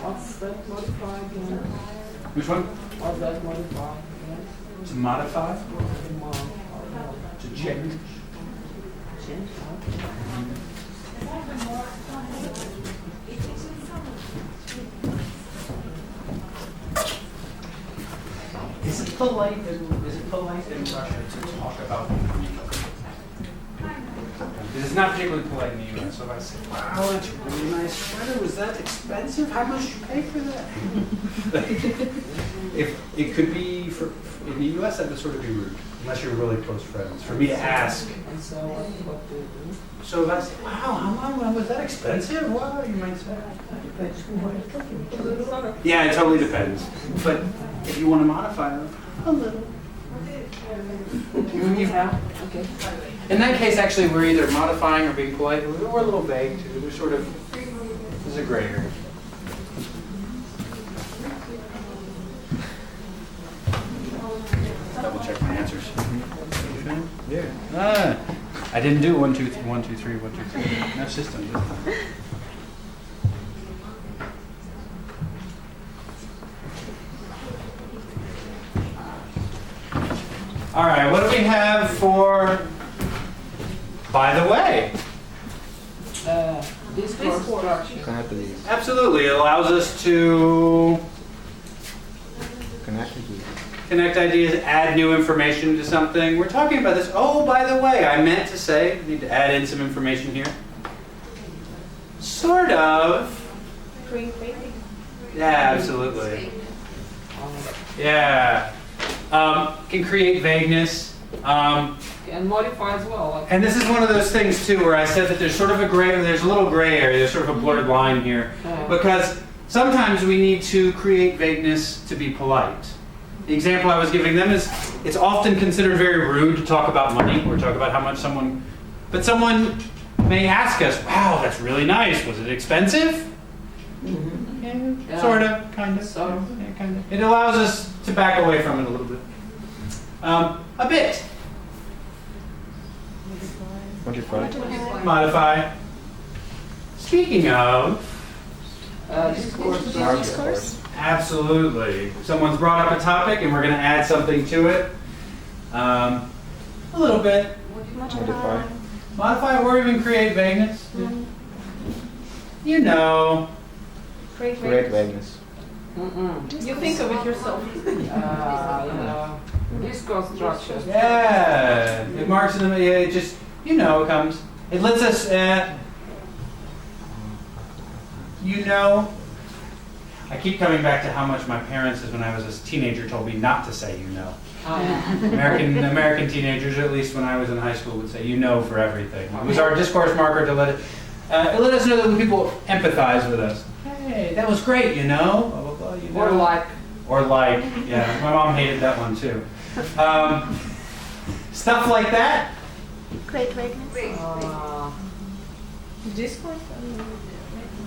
What's that modified? Which one? What's that modified? To modify? To change. Change? Is it polite in Russia to talk about Because it's not particularly polite in the US. So if I say, wow, that's a really nice sweater, was that expensive? How much did you pay for that? If it could be, in the US, that would sort of be rude, unless you're really close friends. For me to ask. And so what do you do? So if I say, wow, how long was that expensive? Well, you might say. Yeah, it totally depends. But if you want to modify it a little. Okay. In that case, actually, we're either modifying or being polite. We're a little vague, too. There's sort of, there's a gray area. Double check my answers. Yeah. I didn't do 1, 2, 3, 1, 2, 3, 1, 2, 3. No system this time. All right, what do we have for, by the way? Discourse structure. Connect to these. Absolutely, it allows us to connect ideas, add new information to something. We're talking about this. Oh, by the way, I meant to say, I need to add in some information here. Sort of. Yeah, absolutely. Yeah. Can create vagueness. And modify as well. And this is one of those things too where I said that there's sort of there's a little gray area, there's sort of a blurred line here. Because sometimes we need to create vagueness to be polite. The example I was giving them is, it's often considered very rude to talk about money or talk about how much but someone may ask us, wow, that's really nice, was it expensive? Mm-hmm. Yeah. Sort of, kind of. Sort of. Yeah, kind of. It allows us to back away from it a little bit. A bit. Modify. Speaking of, discourse. Absolutely. Someone's brought up a topic and we're going to add something to it. A little bit. Modify or even create vagueness. You know. Create vagueness. You think of it yourself. Discourse structure. Yeah. It marks them. It just, it comes. It lets us, I keep coming back to how much my parents, when I was a teenager, told me not to say American teenagers, at least when I was in high school, would say for everything. It was our discourse marker to let us know that when people empathize with us. Hey, that was great, blah, blah, blah, Or like. Yeah, my mom hated that one too. Stuff like that. Create vagueness. Discourse.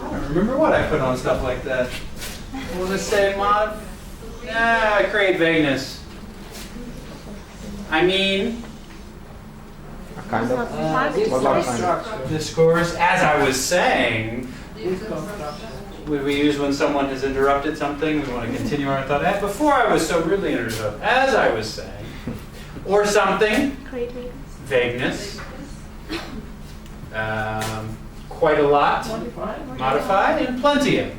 I don't remember what I put on stuff like that. We'll just say create vagueness. I mean, kind of. Discourse, as I was saying, would we use when someone has interrupted something? We want to continue our thought. Before I was so rudely interrupted, as I was saying, or something. Create vagueness. Quite a lot. Modify, and plenty of.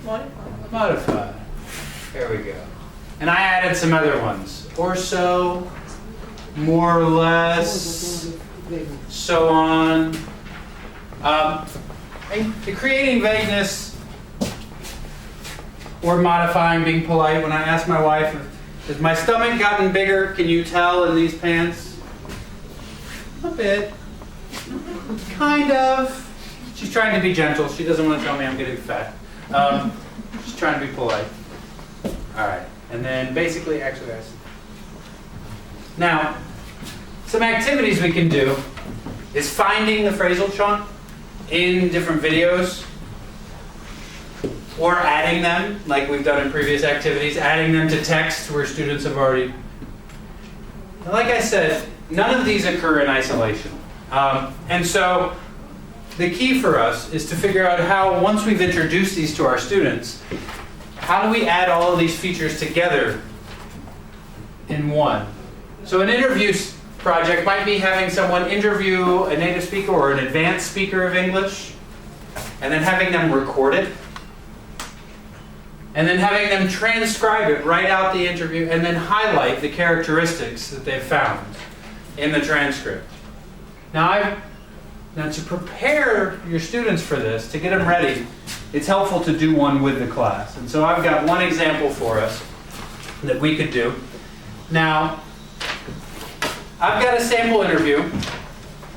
Modify. There we go. And I added some other ones. Or so, more or less, so on. The creating vagueness or modifying, being polite. When I asked my wife, has my stomach gotten bigger? Can you tell in these pants? A bit. Kind of. She's trying to be gentle. She doesn't want to tell me I'm getting fat. She's trying to be polite. All right. And then basically exercise. Now, some activities we can do is finding the phrasal chunk in different videos or adding them, like we've done in previous activities, adding them to text where students have already. Like I said, none of these occur in isolation. And so the key for us is to figure out how, once we've introduced these to our students, how do we add all of these features together in one? So an interview project might be having someone interview a native speaker or an advanced speaker of English, and then having them record it, and then having them transcribe it, write out the interview, and then highlight the characteristics that they've found in the transcript. Now, Now, to prepare your students for this, to get them ready, it's helpful to do one with the class. And so I've got one example for us that we could do. Now, I've got a sample interview,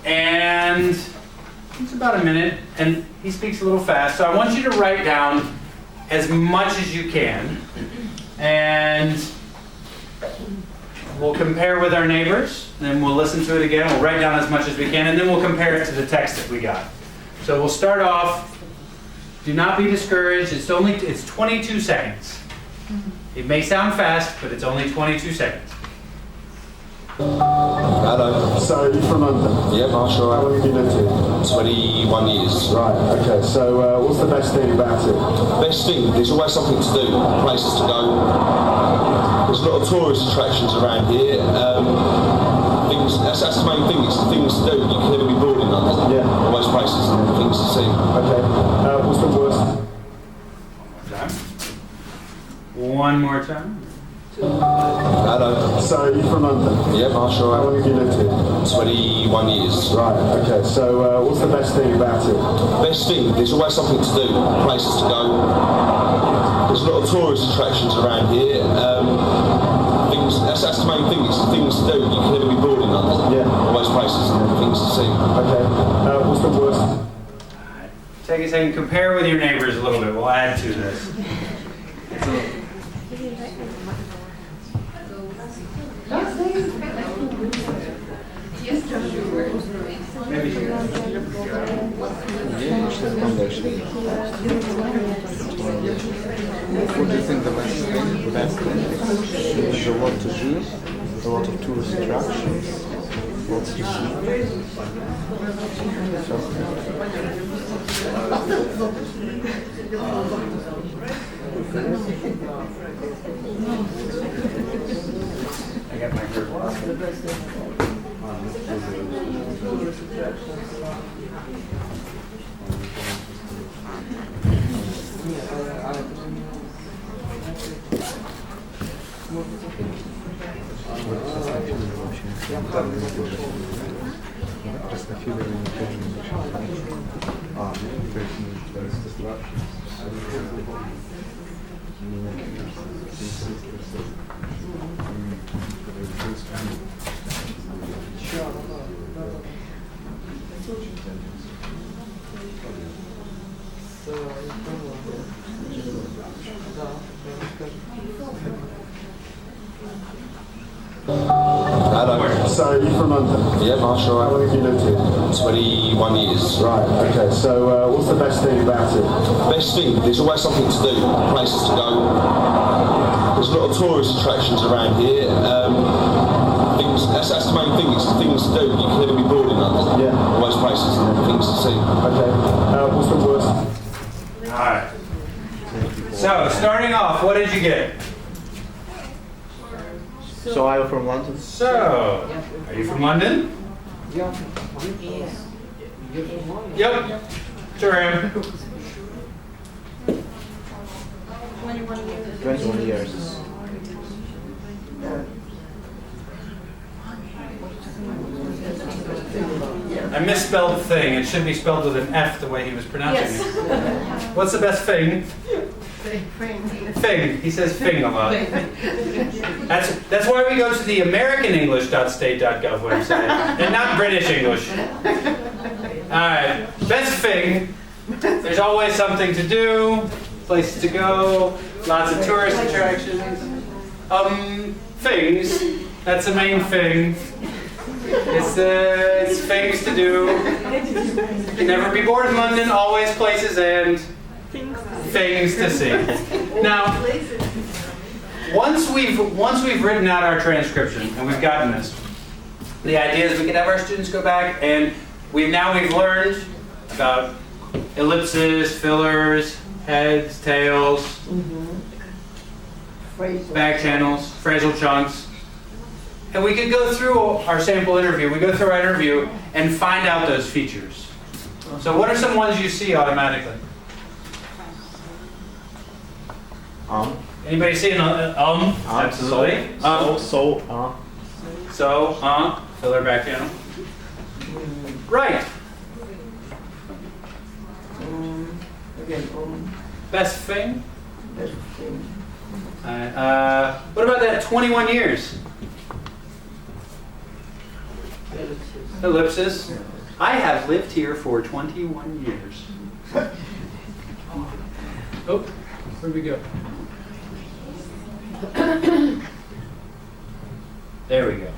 and it's about a minute, and he speaks a little fast, so I want you to write down as much as you can, and we'll compare with our neighbors, and then we'll listen to it again, we'll write down as much as we can, and then we'll compare it to the text that we got. So we'll start off, do not be discouraged, it's 22 seconds. It may sound fast, but it's only 22 seconds. Hello. So, you're from London? Yeah, Marshall. How long have you lived here? 21 years. Right, okay. So, what's the best thing about it? Best thing, there's always something to do, places to go. There's a lot of tourist attractions around here. That's the main thing, it's the things to do. You can never be bored in London. Yeah. Always places and things to see. Okay. What's the worst? One more time. Hello. So, you're from London? Yeah, Marshall. How long have you lived here? 21 years. Right, okay. So, what's the best thing about it? Best thing, there's always something to do, places to go. There's a lot of tourist attractions around here. That's the main thing, it's the things to do. You can never be bored in London. Yeah. Always places and things to see. Okay. What's the worst? Take a second, compare with your neighbors a little bit. We'll add to this. What do you think the best thing? The best thing is a lot to do, a lot of tourist attractions, lots to see. I got my group. Hello. So, you're from London? Yeah, Marshall. How long have you lived here? 21 years. Right, okay. So, what's the best thing about it? Best thing, there's always something to do, places to go. There's a lot of tourist attractions around here. That's the main thing, it's the things to do. You can never be bored in London. Yeah. Always places and things to see. Okay. What's the worst? Alright. So, starting off, what did you get? So, are you from London? So, are you from London? Yeah. Yep. Sure am. 21 years. I misspelled thing. It should be spelled with an F the way he was pronouncing it. What's the best thing? Thing. He says thing a lot. That's why we go to the American English.state.gov website and not British English. Alright. Best thing. There's always something to do, places to go, lots of tourist attractions. Things. That's the main thing. It's things to do. You can never be bored in London, always places and things to see. Now, once we've written out our transcription and we've gotten this, the idea is we can have our students go back and we've learned about ellipses, fillers, heads, tails, back channels, phrasal chunks. And we could go through our sample interview, and find out those features. So what are some ones you see automatically? Anybody see an absolutely. So, filler back channel. Right. Again, Best thing? best thing. What about that 21 years? Ellipsis. I have lived here for 21 years. Oh, where'd we go? There we go.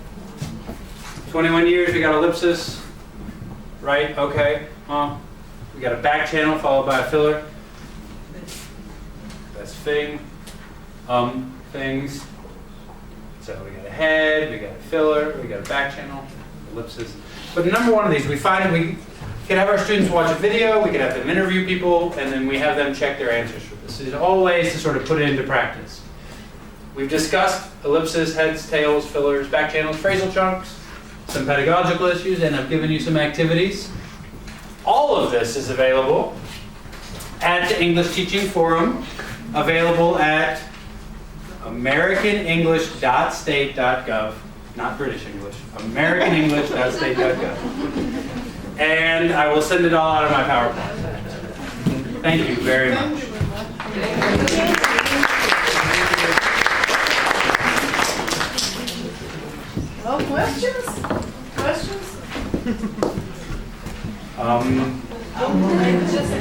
21 years, we got ellipsis. Right, okay. We got a back channel followed by a filler. That's thing. Things. So we got a head, we got a filler, we got a back channel, ellipsis. But number one of these, we find we can have our students watch a video, we can have them interview people, and then we have them check their answers for this. These are all ways to sort of put it into practice. We've discussed ellipsis, heads, tails, fillers, back channels, phrasal chunks, some pedagogical issues, and I've given you some activities. All of this is available at the English Teaching Forum, available at americanenglish.state.gov, not British English, americanenglish.state.gov. And I will send it all out of my PowerPoint. Thank you very much. Well, questions? Questions? Just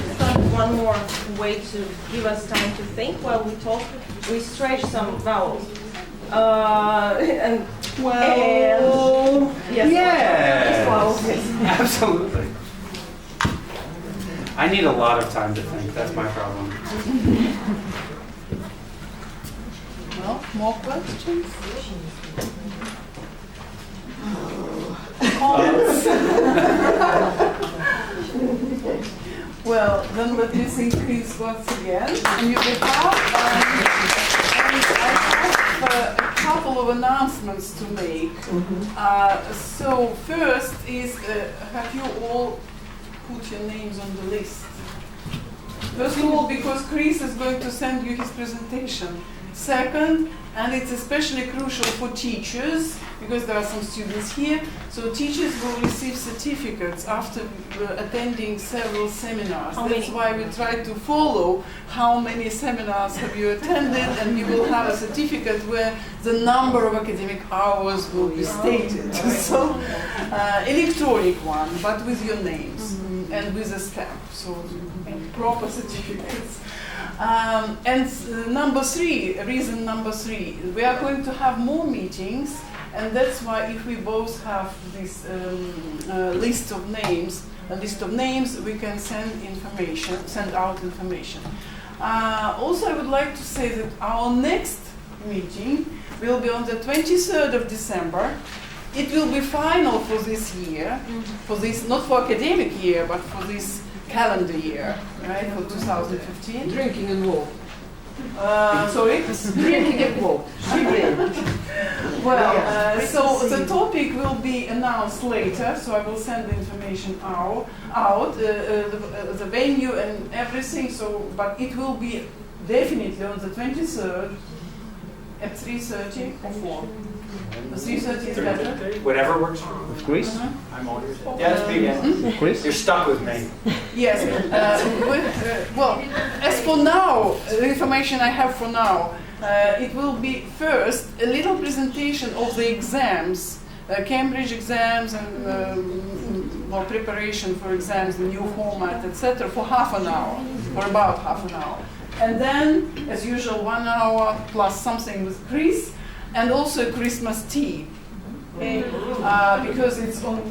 one more way to give us time to think while we talk. We stretch some vowels. Yes. Absolutely. I need a lot of time to think. That's my problem. Well, more questions? Well, then let me think this once again on your behalf. And I have a couple of announcements to make. So first is, have you all put your names on the list? First of all, because Chris is going to send you his presentation. Second, and it's especially crucial for teachers, because there are some students here, so teachers will receive certificates after attending several seminars. That's why we try to follow how many seminars have you attended, and you will have a certificate where the number of academic hours will be stated. So, electronic one, but with your names and with a stamp, so proper certificates. And reason number three, we are going to have more meetings, and that's why if we both have this list of names, we can send out information. Also, I would like to say that our next meeting will be on the 23rd of December. It will be final for this year, for this, not for academic year, but for this calendar year, right, for 2015. Drinking and walk. Sorry? Drinking and walk. Well, so the topic will be announced later, so I will send the information out, the venue and everything, so, but it will be definitely on the 23rd at 3:30 or 4. The 3:30 is better. Whatever works for you. With Chris? I'm all yours. Yeah, it's big. Chris? You're stuck with me. Yes. Well, as for now, the information I have for now, it will be first a little presentation of the exams, Cambridge exams and preparation for exams, the new format, etc., for half an hour, or about half an hour. And then, as usual, 1 hour plus something with Chris, and also Christmas tea, because it's on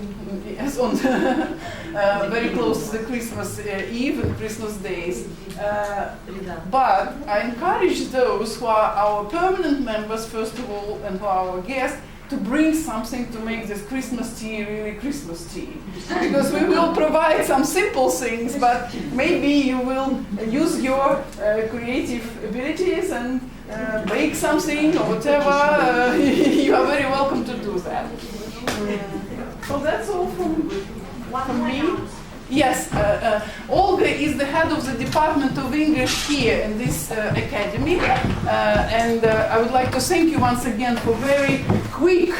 very close to the Christmas Eve and Christmas days. But I encourage those who are our permanent members, first of all, and who are our guests, to bring something to make this Christmas tea really Christmas tea. Because we will provide some simple things, but maybe you will use your creative abilities and bake something or whatever. You are very welcome to do that. So that's all from me. Yes, Olga is the head of the Department of English here in this academy, and I would like to thank you once again for very quick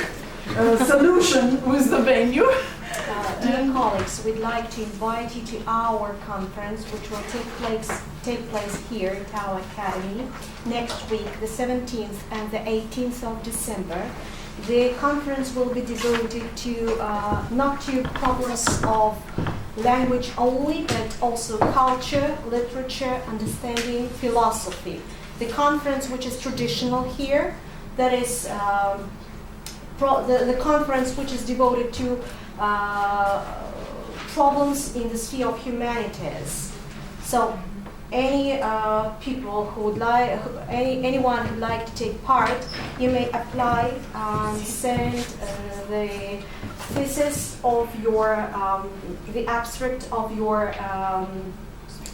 solution with the venue. Dear colleagues, we'd like to invite you to our conference, which will take place here at our academy next week, the 17th and the 18th of December. The conference will be devoted to not to problems of language only, but also culture, literature, understanding, philosophy. The conference, which is traditional here, that is the conference which is devoted to problems in the sphere of humanities. So any people who would like, anyone who would like to take part, you may apply and send the thesis of your, the abstract of your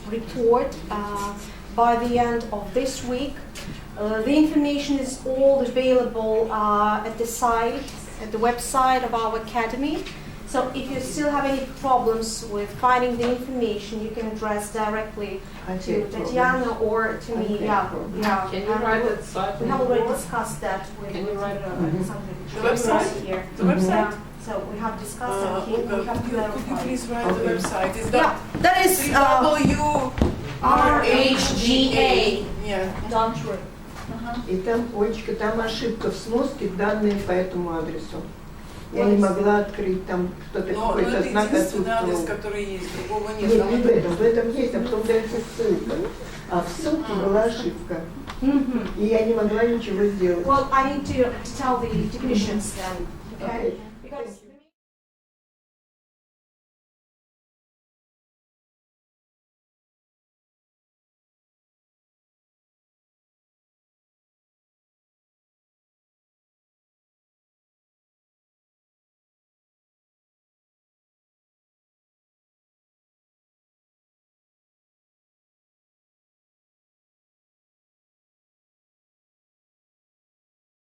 report by the end of this week. The information is all available at the site, at the website of our academy. So if you still have any problems with finding the information, you can address directly to Tatiana or to me. Yeah. Can you write that site? We have already discussed that with Can you write something. The website? Here. The website? Yeah. So we have discussed that here. We have Could you please write the website? Is that is WRHGA. Yeah. Don't И там, Олечка, там ошибка в сноске, данные по этому адресу. Я не могла открыть там что-то, какой-то знак единственный адрес, отсутствовал. который есть, другого нет. Нет, не в этом есть, а потом дается ссылка. А в ссылке была ошибка. И я не могла ничего сделать. Well, I need to tell the technicians then. Okay.